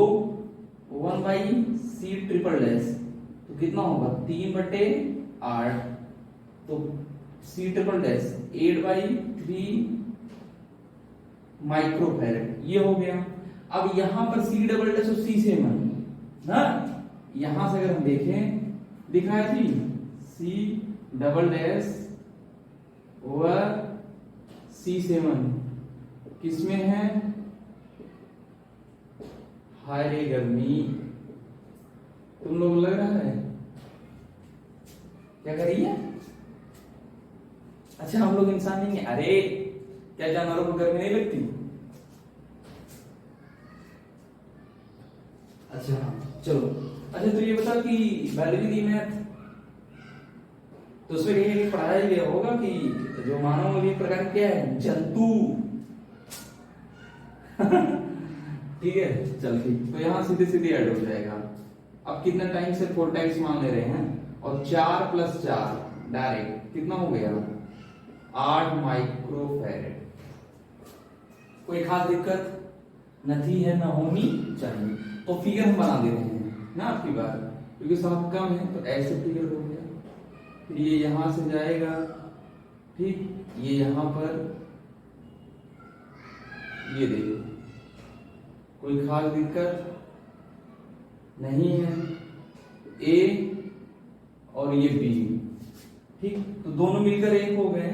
1/C ट्रिपल डैश, तो कितना होगा 3/8, तो C ट्रिपल डैश 8/3 माइक्रोफैरेड, ये हो गया। अब यहां पर C डबल डैश और C सेवन ना, यहां से अगर हम देखें दिखाया थी C डबल डैश व C7 किसमें है, हाय रे गर्मी, तुम लोग लग रहा है क्या कर रही है। अच्छा हम लोग इंसान नहीं है, अरे क्या जानवरों को गर्मी नहीं लगती। अच्छा चलो, अच्छा तो ये बता कि बायोलॉजी दी मैथ, तो उसमें कहीं पढ़ाया गया होगा कि जो मानव में एक प्रकार क्या है, जंतु। ठीक है चल ठीक, तो यहां सीधे सीधे ऐड हो जाएगा। अब कितना टाइम से 4 टाइम्स मान ले रहे हैं, और 4 + 4 डायरेक्ट कितना हो गया 8 माइक्रोफैरेड। कोई खास दिक्कत नहीं है, ना होनी चाहिए। तो फिगर हम बना दे रहे हैं ना आपकी बात, क्योंकि सब कम है तो ऐसे फिगर हो गया, फिर ये यहां से जाएगा, ठीक, ये यहां पर, ये देखो कोई खास दिक्कत नहीं है, A और ये B, ठीक, तो दोनों मिलकर 1 हो गए,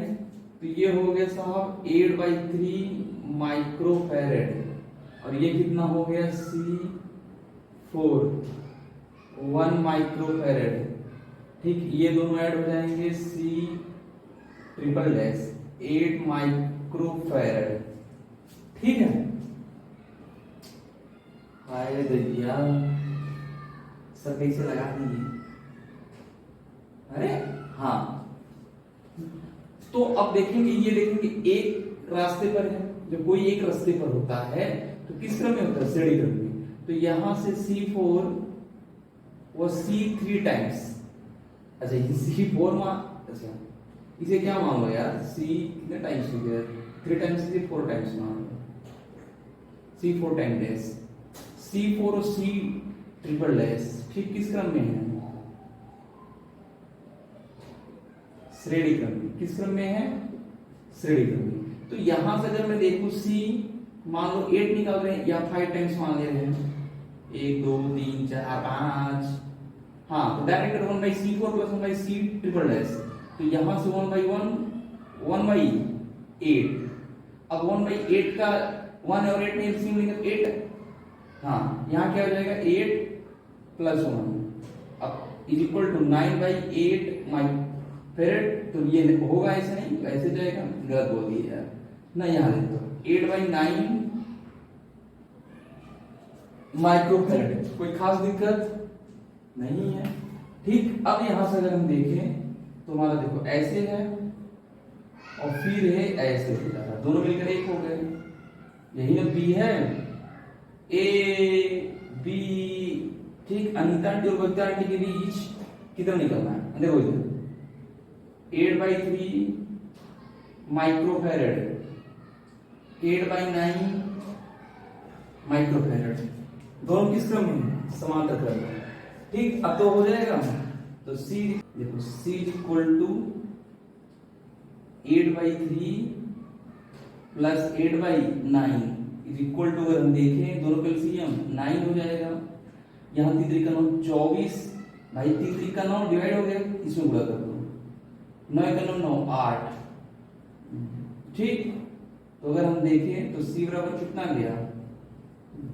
तो ये हो गया साहब 8/3 माइक्रोफैरेड, और ये कितना हो गया C4 1 माइक्रोफैरेड, ठीक, ये दोनों ऐड हो जाएंगे C ट्रिपल डैश 8 माइक्रोफैरेड, ठीक है। हाय भैया सब कैसे लगा दीजिए, अरे हाँ। तो अब देखेंगे, ये देखेंगे एक रास्ते पर है, जब कोई एक रास्ते पर होता है तो किस क्रम में होता है, श्रेणी क्रम में। तो यहां से C4 वो C3 टाइम्स, अच्छा ये C4 मान, अच्छा इसे क्या मान लो यार, C कितने टाइम्स हो गया, 3 टाइम्स से 4 टाइम्स मान लो, C4 टाइम डैश, C4 और C ट्रिपल डैश, ठीक, किस क्रम में है, श्रेणी क्रम में। किस क्रम में है, श्रेणी क्रम में। तो यहां से अगर मैं देखूं C मान लो 8 निकाल रहे हैं या 5 टाइम्स मान ले रहे हैं, 1 2 3 4 5, हाँ, तो direct 1/C4 + 1/C triple dash, तो यहां से 1/1 1/8, अब 1/8 का 1 और 8 में एलसीएम लेंगे 8, हाँ, यहाँ क्या हो जाएगा 8 + 1, अब = 9/8 माइक्रोफैरेड, तो ये होगा ऐसे नहीं, ऐसे जाएगा, गलत बोल दिया यार ना, यहाँ देखो 8/9 माइक्रोफैरेड, कोई खास दिक्कत नहीं है, ठीक। अब यहां से अगर हम देखें तो हमारा देखो ऐसे है और फिर है ऐसे, दोनों मिलकर 1 हो गए, यही ना B है, A B, ठीक। अनीता आंटी और बबीता आंटी के बीच कितना निकलना है, देखो इधर 8/3 माइक्रोफैरेड, 8/9 माइक्रोफैरेड, दोनों किस क्रम में, समांतर क्रम में, ठीक। अब तो हो जाएगा, तो C देखो C = 8/3 + 8/9 = अगर हम देखें दोनों का एलसीएम 9 हो जाएगा, यहाँ 3 × 9 24 भाई 3 3 का 9 डिवाइड हो गया, इसमें गुणा कर दो, 9 का 9 8। ठीक, तो अगर हम देखें तो C बराबर कितना गया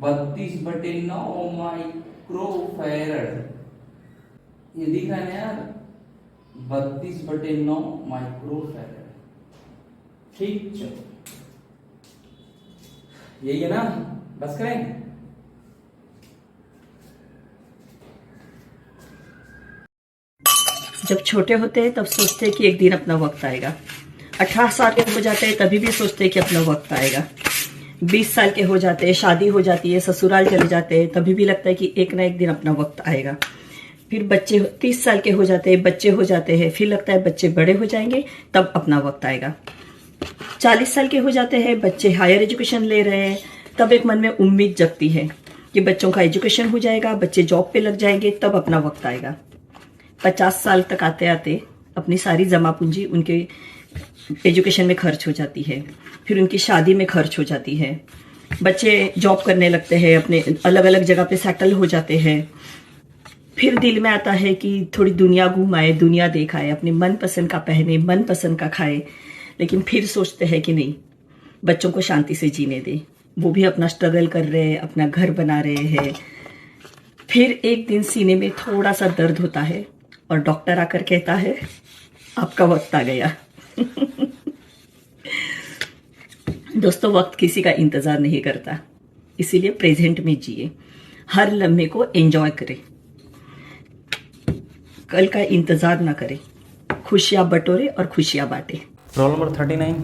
32/9 माइक्रोफैरड। ये दिख रहा है ना यार, 32/9 माइक्रोफैरड। ठीक, चलो यही है ना, बस करें। जब छोटे होते हैं तब सोचते हैं कि एक दिन अपना वक्त आएगा। 18 साल के हो जाते हैं तभी भी सोचते हैं कि अपना वक्त आएगा। 20 साल के हो जाते हैं, शादी हो जाती है, ससुराल चले जाते हैं, तभी भी लगता है कि एक ना एक दिन अपना वक्त आएगा। फिर बच्चे 30 साल के हो जाते हैं, बच्चे हो जाते हैं, फिर लगता है बच्चे बड़े हो जाएंगे तब अपना वक्त आएगा। 40 साल के हो जाते हैं, बच्चे हायर एजुकेशन ले रहे हैं, तब एक मन में उम्मीद जगती है कि बच्चों का एजुकेशन हो जाएगा, बच्चे जॉब पे लग जाएंगे, तब अपना वक्त आएगा। 50 साल तक आते आते अपनी सारी जमा पूंजी उनके एजुकेशन में खर्च हो जाती है, फिर उनकी शादी में खर्च हो जाती है, बच्चे जॉब करने लगते हैं, अपने अलग अलग जगह पे सेटल हो जाते हैं। फिर दिल में आता है कि थोड़ी दुनिया घुमाए, दुनिया देखाए, अपने मनपसंद का पहने, मनपसंद का खाए, लेकिन फिर सोचते हैं कि नहीं, बच्चों को शांति से जीने दे, वो भी अपना स्ट्रगल कर रहे हैं, अपना घर बना रहे हैं। फिर एक दिन सीने में थोड़ा सा दर्द होता है और डॉक्टर आकर कहता है आपका वक्त आ गया। दोस्तों, वक्त किसी का इंतजार नहीं करता, इसीलिए प्रेजेंट में जिए, हर लम्हे को एंजॉय करें, कल का इंतजार ना करें, खुशियां बटोरे और खुशियां बांटे। Roll number 39।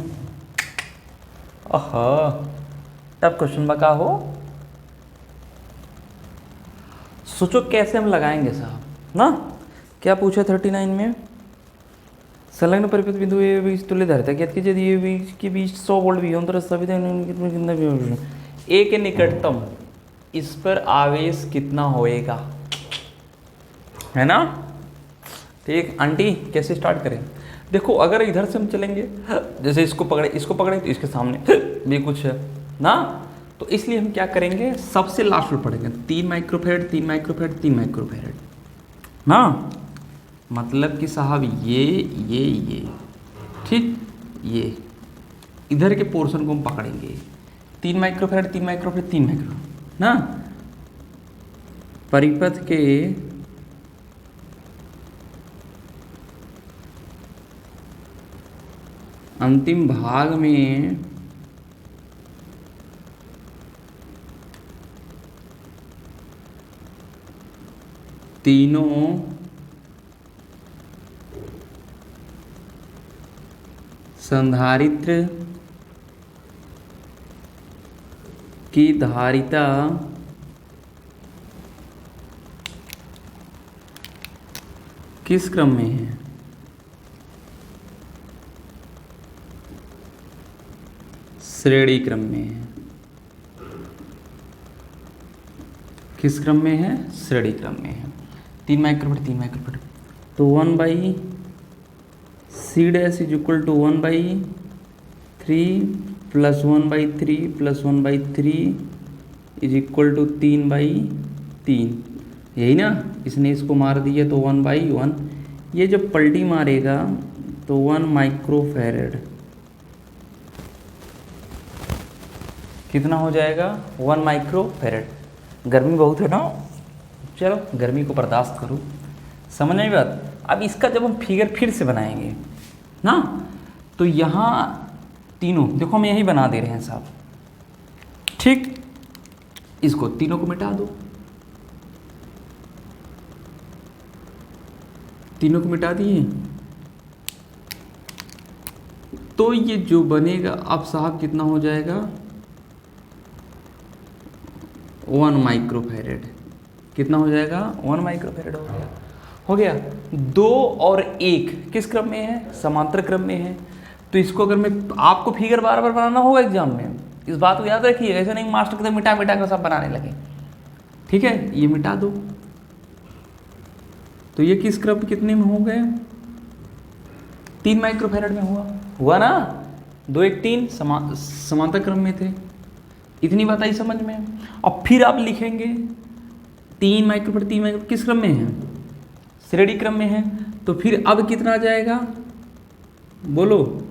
ओहो, टफ क्वेश्चन बका हो, सोचो कैसे हम लगाएंगे साहब ना। क्या पूछा 39 में? संलग्न परिपथ बिंदु ए बीच तुल्य धारिता ज्ञात कीजिए, यदि ए बीच के बीच 100 वोल्ट भी हो तो सभी कितना भी ए के निकटतम इस पर आवेश कितना होएगा, है ना। ठीक, आंटी कैसे स्टार्ट करें? देखो, अगर इधर से हम चलेंगे, जैसे इसको पकड़े तो इसके सामने भी कुछ है ना, तो इसलिए हम क्या करेंगे, सबसे लास्ट में पढ़ेंगे 3 माइक्रोफैरड 3 माइक्रोफैरड 3 माइक्रोफैरड ना। मतलब कि साहब ये ठीक, ये इधर के पोर्शन को हम पकड़ेंगे, 3 माइक्रोफैरड 3 माइक्रोफैरड 3 माइक्रो ना। परिपथ के अंतिम भाग में तीनों संधारित्र की धारिता किस क्रम में है? श्रेणी क्रम में है। किस क्रम में है? श्रेणी क्रम में है। 3 माइक्रोफैरड 3 माइक्रोफैरड, तो 1/c dash is equal to 1/3 plus 1/3 plus 1/3 is equal to 3/3, यही ना। इसने इसको मार दिया तो 1/1, ये जब पलटी मारेगा तो 1 माइक्रोफैरड कितना हो जाएगा? 1 माइक्रोफैरड। गर्मी बहुत है ना, चलो गर्मी को बर्दाश्त करो, समझ में बात। अब इसका जब हम फिगर फिर से बनाएंगे ना, तो यहाँ तीनों देखो हम यही बना दे रहे हैं साहब, ठीक। इसको तीनों को मिटा दो, तीनों को मिटा दिए तो ये जो बनेगा अब साहब कितना हो जाएगा? 1 माइक्रोफैरड। कितना हो जाएगा? 1 माइक्रोफैरड हो गया। 2 और 1 किस क्रम में है? समांतर क्रम में है। तो इसको अगर मैं आपको फिगर बार बार बनाना होगा एग्जाम में, इस बात को याद रखिए, ऐसे नहीं मास्टर के मिटा मिटा कर सब बनाने लगे, ठीक है। ये मिटा दो, तो ये किस क्रम कितने में हो गए? 3 माइक्रोफैरड में हुआ ना। 2 1 3 समांतर क्रम में थे, इतनी बात आई समझ में। और फिर आप लिखेंगे 3 माइक्रोफैरड 3 माइक्रो किस क्रम में है? श्रेणी क्रम में है, तो फिर अब कितना आ जाएगा बोलो?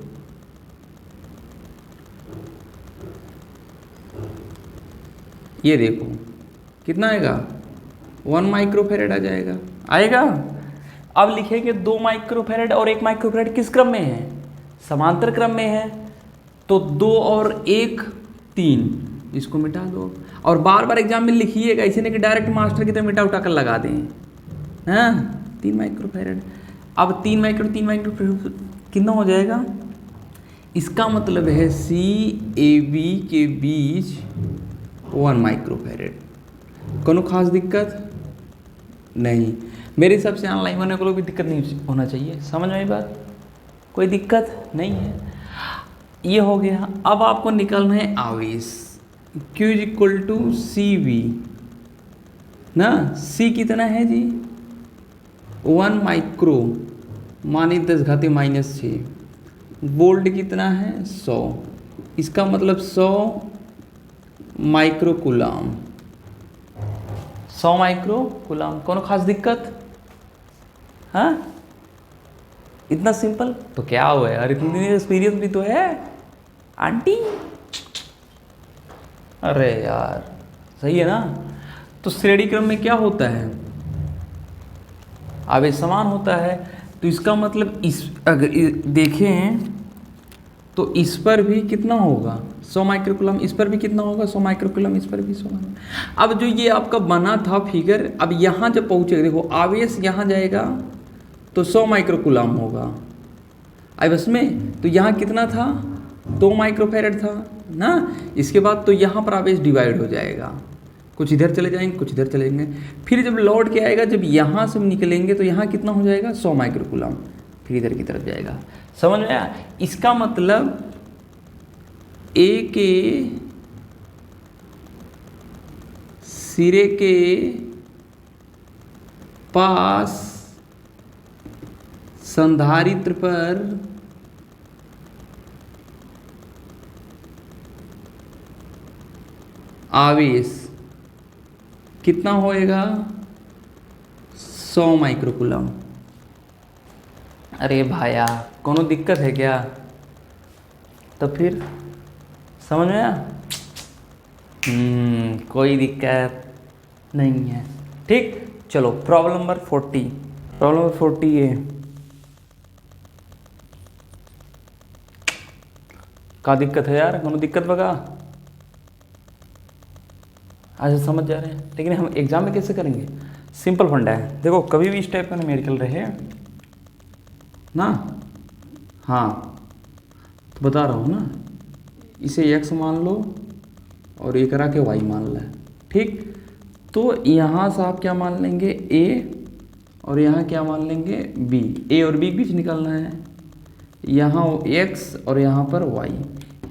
ये देखो कितना आएगा, 1 माइक्रोफेरेड आ जाएगा, आएगा। अब लिखेंगे 2 माइक्रोफेरेड और 1 माइक्रोफेरेड किस क्रम में है? समांतर क्रम में है, तो 2 और 1 3, इसको मिटा दो। और बार बार एग्जाम में लिखिएगा, ऐसे नहीं कि डायरेक्ट मास्टर की तरह मिटा उठा कर लगा दें। हाँ 3 माइक्रोफेरेड। अब 3 माइक्रोफेरेड कितना हो जाएगा? इसका मतलब है सी ए बी के बीच 1 माइक्रोफेरेड। कोनो खास दिक्कत नहीं? मेरे हिसाब से ऑनलाइन होने को भी दिक्कत नहीं होना चाहिए। समझ में आई बात? कोई दिक्कत नहीं है। ये हो गया। अब आपको निकालना है आवेश। Q is equal to C V ना। C कितना है जी? 1 माइक्रो माने 10⁻⁻⁶। वोल्ट कितना है? 100। इसका मतलब 100 माइक्रो कूलाम। 100 micro coulomb. कोनो खास दिक्कत? हाँ इतना सिंपल तो क्या हुआ यार, इतनी एक्सपीरियंस भी तो है आंटी। अरे यार सही है ना। तो श्रेणी क्रम में क्या होता है? आवेश समान होता है। तो इसका मतलब इस अगर देखें तो इस पर भी कितना होगा? 100 माइक्रोकूलम। इस पर भी कितना होगा? 100 माइक्रोकूलम। इस पर भी 100 माइक्रो। अब जो ये आपका बना था फिगर, अब यहाँ जब पहुँचेगा, देखो आवेश यहाँ जाएगा तो 100 माइक्रोकूलम होगा आवेश में। तो यहाँ कितना था? 2 माइक्रोफेरेड था ना। इसके बाद तो यहाँ पर आवेश डिवाइड हो जाएगा, कुछ इधर चले जाएंगे कुछ इधर चले जाएंगे। फिर जब लौट के आएगा, जब यहाँ से निकलेंगे तो यहाँ कितना हो जाएगा? 100 माइक्रोकूलम। फिर इधर की तरफ जाएगा। समझ में आया? इसका मतलब ए के सिरे के पास संधारित्र पर आवेश कितना होएगा? 100 माइक्रोकूलम। अरे भाया कोनो दिक्कत है क्या? तो फिर समझ में आया? कोई दिक्कत नहीं है। ठीक, चलो प्रॉब्लम नंबर 40। प्रॉब्लम नंबर 40 है का दिक्कत है यार? कोनो दिक्कत बगा? आज समझ जा रहे हैं, लेकिन हम एग्जाम में कैसे करेंगे? सिंपल फंडा है। देखो कभी भी इस टाइप का न्यूमेरिकल रहे ना, हाँ तो बता रहा हूँ ना, इसे x मान लो और ये करा के y मान लो। ठीक, तो यहाँ से आप क्या मान लेंगे? a और यहाँ क्या मान लेंगे? b। a और b के बीच निकालना है। यहाँ x और यहाँ पर y।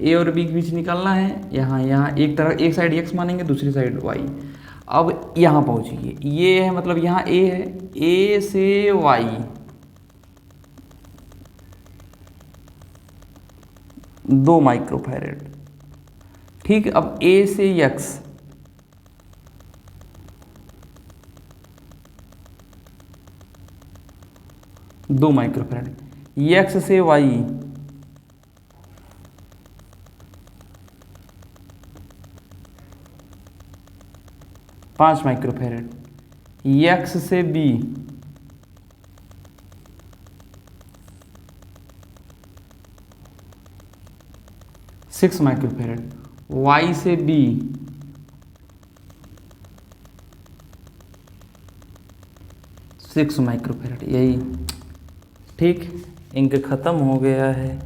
a और b के बीच निकालना है। यहाँ एक तरह एक साइड x मानेंगे, दूसरी साइड y। अब यहाँ पहुँचिए, ये है मतलब यहाँ a है, a से y 2 माइक्रोफैरेड। ठीक, अब a से x 2 माइक्रोफैरेड, x से y 5 माइक्रोफैरेड, x से b 6 माइक्रोफैरेड, y से b 6 माइक्रोफैरेड। यही ठीक, इंक खत्म हो गया है।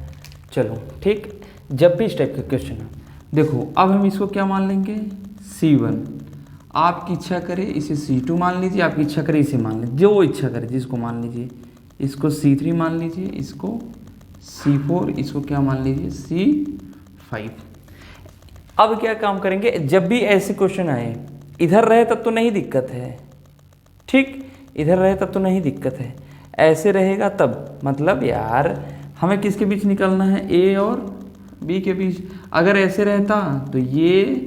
चलो ठीक, जब भी इस टाइप का क्वेश्चन है, देखो अब हम इसको क्या मान लेंगे? C1। आपकी इच्छा करे इसे C2 मान लीजिए, आपकी इच्छा करे इसे मान लीजिए, जो इच्छा करे जिसको मान लीजिए। इसको C3 मान लीजिए, इसको C4, इसको क्या मान लीजिए? C5। अब क्या काम करेंगे? जब भी ऐसे क्वेश्चन आए, इधर रहे तब तो नहीं दिक्कत है। ठीक, इधर रहे तब तो नहीं दिक्कत है, ऐसे रहेगा तब। मतलब यार हमें किसके बीच निकलना है? A और B के बीच। अगर ऐसे रहता तो ये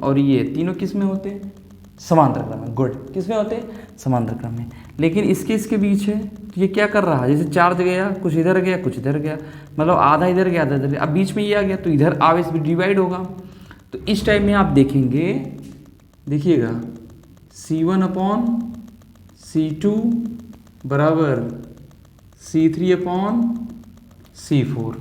और ये तीनों किस में होते? समांतर क्रम में। गुड, किस में होते? समांतर क्रम में। लेकिन इसके बीच है, तो ये क्या कर रहा है, जैसे चार्ज गया, कुछ इधर गया कुछ इधर गया, मतलब आधा इधर गया आधा इधर गया, अब बीच में ये आ गया तो इधर आवेश भी डिवाइड होगा। तो इस टाइम में आप देखेंगे, देखिएगा C1/C2 बराबर C3/C4,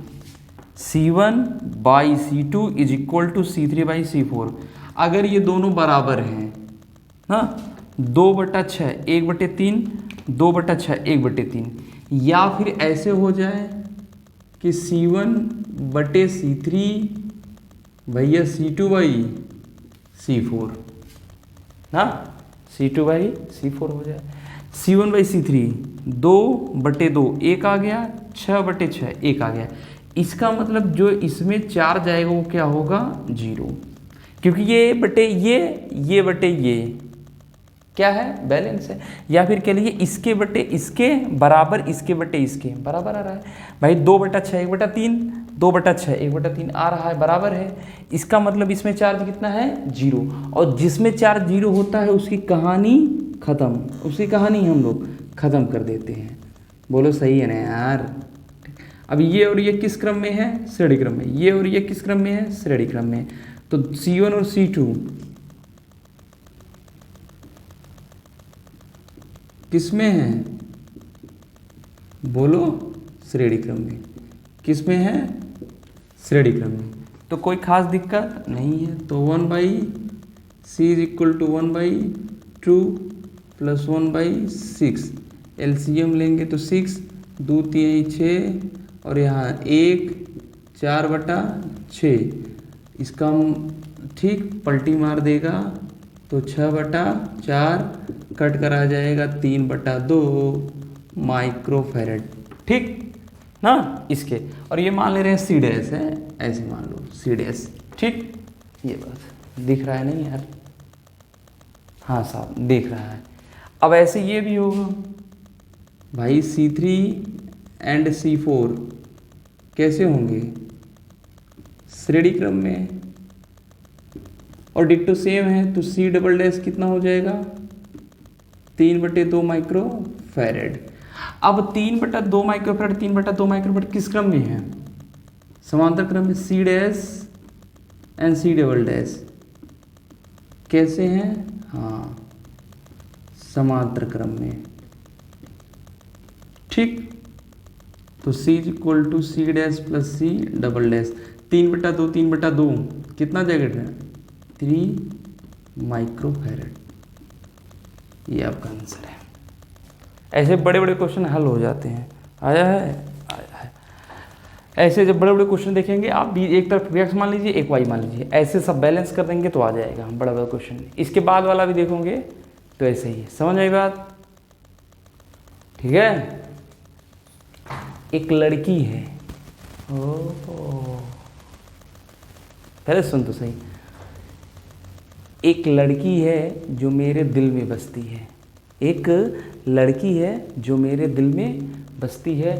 C1/C2 is equal to C3/C4। अगर ये दोनों बराबर हैं ना, 2/6 1/3, 2/6 1/3, या फिर ऐसे हो जाए कि C1/C3 भैया C2/C4 ना, C2/C4 हो जाए। C1/C3 2/2 1 आ गया, 6/6 1 आ गया। इसका मतलब जो इसमें चार्ज आएगा वो क्या होगा, 0, क्योंकि ये बटे ये क्या है, बैलेंस है। या फिर कह लीजिए इसके बटे इसके बराबर, इसके बटे इसके बराबर आ रहा है भाई, 2/6 1/3, 2/6 1/3 आ रहा है, बराबर है। इसका मतलब इसमें चार्ज कितना है, 0। और जिसमें चार्ज 0 होता है उसकी कहानी खत्म, उसकी कहानी हम लोग खत्म कर देते हैं। बोलो सही है ना यार। अब ये और ये किस क्रम में है, श्रेणी क्रम में। ये और ये किस क्रम में है, श्रेणी क्रम में। तो C1 और C2 किस में है, बोलो, श्रेणी क्रम में। किस में है, श्रेणी क्रम में। तो कोई खास दिक्कत नहीं है। तो 1/C is equal to 1/2 plus 1/6, LCM लेंगे तो 6 2 3 6 और यहाँ 1 4/6। इसका हम ठीक पलटी मार देगा तो 6/4 कट कर आ जाएगा 3/2 माइक्रोफैरड, ठीक ना इसके। और ये मान ले रहे हैं C डैश है, ऐसे मान लो C डैश, ठीक। ये बस दिख रहा है नहीं यार, हाँ साहब दिख रहा है। अब ऐसे ये भी होगा भाई, C3 एंड C4 कैसे होंगे, श्रेणी क्रम में, और डिक्टो सेम है। तो C डबल डैश कितना हो जाएगा, 3/2 माइक्रोफैरड। अब 3/2 माइक्रोफैरड, 3/2 माइक्रोफैरड किस क्रम में है, समांतर क्रम में। C dash and C double dash कैसे हैं, हाँ समांतर क्रम में, ठीक। तो C is equal to C dash plus C double dash, 3/2 3/2 कितना जाएगा, 3 माइक्रोफैरड। ये आपका आंसर है। ऐसे बड़े बड़े क्वेश्चन हल हो जाते हैं। आया है। ऐसे जब बड़े बड़े क्वेश्चन देखेंगे आप भी, एक तरफ x मान लीजिए एक y मान लीजिए, ऐसे सब बैलेंस कर देंगे तो आ जाएगा बड़ा बड़ा क्वेश्चन। इसके बाद वाला भी देखोगे तो ऐसे ही है। समझ आई बात, ठीक है। एक लड़की है, पहले सुन तो सही। एक लड़की है जो मेरे दिल में बसती है, एक लड़की है जो मेरे दिल में बसती है,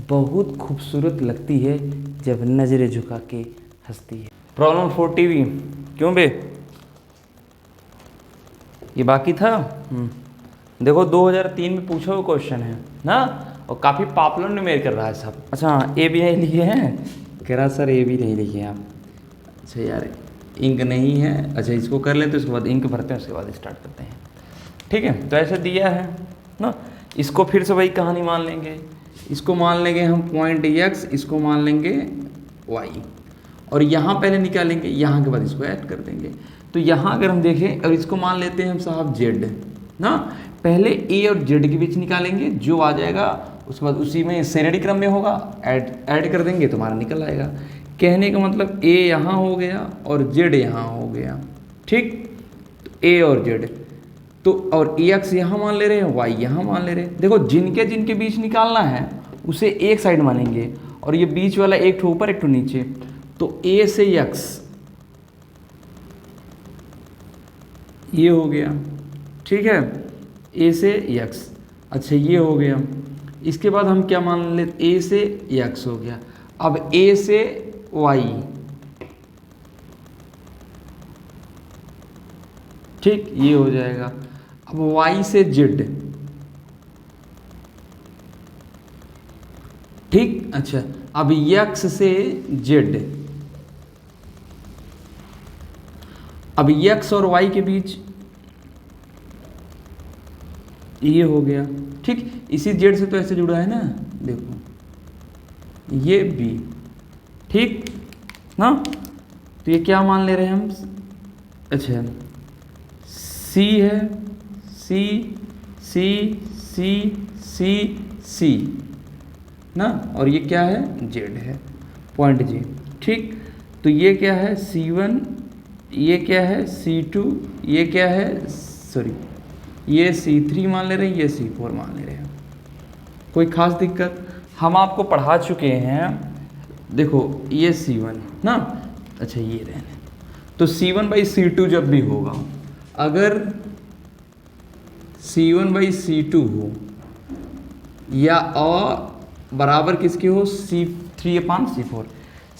बहुत खूबसूरत लगती है जब नज़रें झुका के हंसती है। प्रॉब्लम 40 भी क्यों बे, ये बाकी था। देखो 2003 में पूछा हुआ क्वेश्चन है ना, और काफ़ी पॉपुलर न्यूमेरिकल कर रहा है साहब। अच्छा ए भी नहीं लिखे हैं, कह रहा सर ए भी नहीं लिखे आप। अच्छा यार इंक नहीं है, अच्छा इसको कर लेते उसके बाद इंक भरते हैं, उसके बाद स्टार्ट करते हैं, ठीक है। तो ऐसे दिया है ना, इसको फिर से वही कहानी मान लेंगे। इसको मान लेंगे हम पॉइंट x, इसको मान लेंगे y, और यहाँ पहले निकालेंगे, यहाँ के बाद इसको ऐड कर देंगे। तो यहाँ अगर हम देखें, और इसको मान लेते हैं हम साहब z ना, पहले a और z के बीच निकालेंगे, जो आ जाएगा उसके बाद उसी में श्रेणी क्रम में होगा, ऐड कर देंगे तो हमारा निकल आएगा। कहने का मतलब a यहाँ हो गया और z यहाँ हो गया, ठीक। तो a और z, तो और x यहाँ मान ले रहे हैं, y यहाँ मान ले रहे हैं। देखो जिनके जिनके बीच निकालना है उसे एक साइड मानेंगे, और ये बीच वाला एक ठो ऊपर एक ठो नीचे। तो a से x ये हो गया, ठीक है, a से x। अच्छा ये हो गया, इसके बाद हम क्या मान ले, a से x हो गया। अब a से y, ठीक, ये हो जाएगा। अब y से z, ठीक। अच्छा, अब यक्स से जेड, अब यक्स और वाई के बीच ये हो गया, ठीक। इसी जेड से तो ऐसे जुड़ा है ना, देखो ये बी, ठीक ना। तो ये क्या मान ले रहे हैं हम, अच्छा सी है, सी सी सी सी सी ना, और ये क्या है, जेड है, पॉइंट जे, ठीक। तो ये क्या है C1, ये क्या है C2, ये क्या है, सॉरी ये C3 मान ले रहे हैं, ये C4 मान ले रहे हैं। कोई खास दिक्कत, हम आपको पढ़ा चुके हैं, देखो ये C1 ना, अच्छा ये रहने, तो C1/C2 जब भी होगा, अगर C1/C2 हो या और बराबर किसके हो, C3/C4,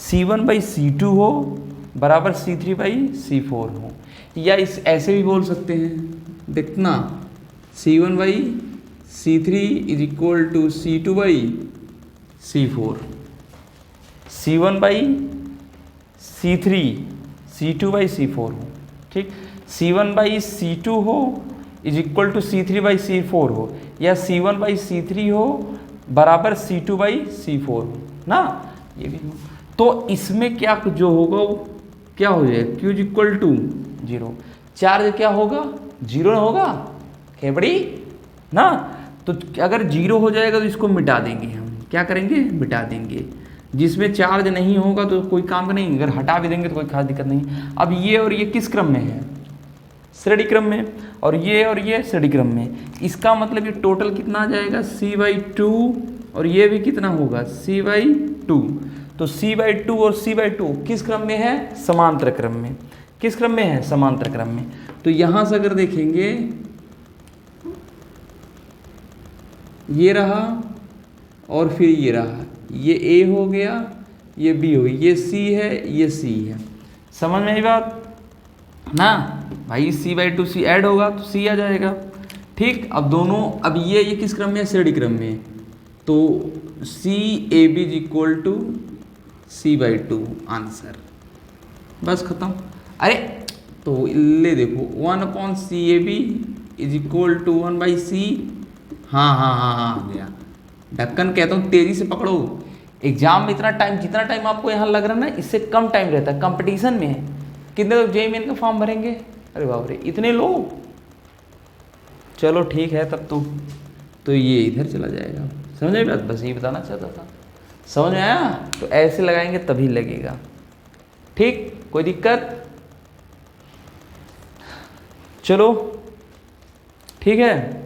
C1/C2 हो बराबर C3/C4 हो, या इस ऐसे भी बोल सकते हैं, देखना C1/C3 is equal to C2/C4, C1/C3 C2/C4 हो, ठीक। C1/C2 हो इज इक्वल टू C3/C4 हो, या C1/C3 हो बराबर C2/C4 हो ना, ये भी हो। तो इसमें क्या जो होगा वो क्या हो जाएगा, Q is equal to 0, charge क्या होगा, 0 होगा, खेबड़ी ना। तो अगर 0 हो जाएगा तो इसको मिटा देंगे हम, क्या करेंगे, मिटा देंगे। जिसमें चार्ज नहीं होगा तो कोई काम का नहीं, अगर हटा भी देंगे तो कोई खास दिक्कत नहीं। अब ये और ये किस क्रम में है, श्रेणी क्रम में, और ये श्रेणी क्रम में। इसका मतलब ये टोटल कितना आ जाएगा, C/2, और ये भी कितना होगा, C/2। तो C/2 और C/2 किस क्रम में है, समांतर क्रम में। किस क्रम में है, समांतर क्रम में। तो यहां से अगर देखेंगे, ये रहा और फिर ये रहा, ये A हो गया, ये B हो गई, ये C है, ये C है, समझ में आई बात ना भाई। C/2 C ऐड होगा तो C आ जाएगा, ठीक। अब दोनों, अब ये किस क्रम में है, श्रेणी क्रम में, तो CAB is equal to C/2 answer, बस खत्म। अरे तो ले देखो 1/CAB is equal to 1/C, हाँ हाँ हाँ हाँ गया, ढक्कन कहता हूँ तेजी से पकड़ो। एग्जाम में इतना टाइम, जितना टाइम आपको यहाँ लग रहा है ना, इससे कम टाइम रहता है। कंपटीशन में है, कितने लोग JEE मेन का फॉर्म भरेंगे, अरे बाप रे इतने लोग, चलो ठीक है तब तो ये इधर चला जाएगा, समझ में बात, बस ये बताना चाहता था, समझ में आया। तो ऐसे लगाएंगे तभी लगेगा, ठीक, कोई दिक्कत, चलो ठीक है।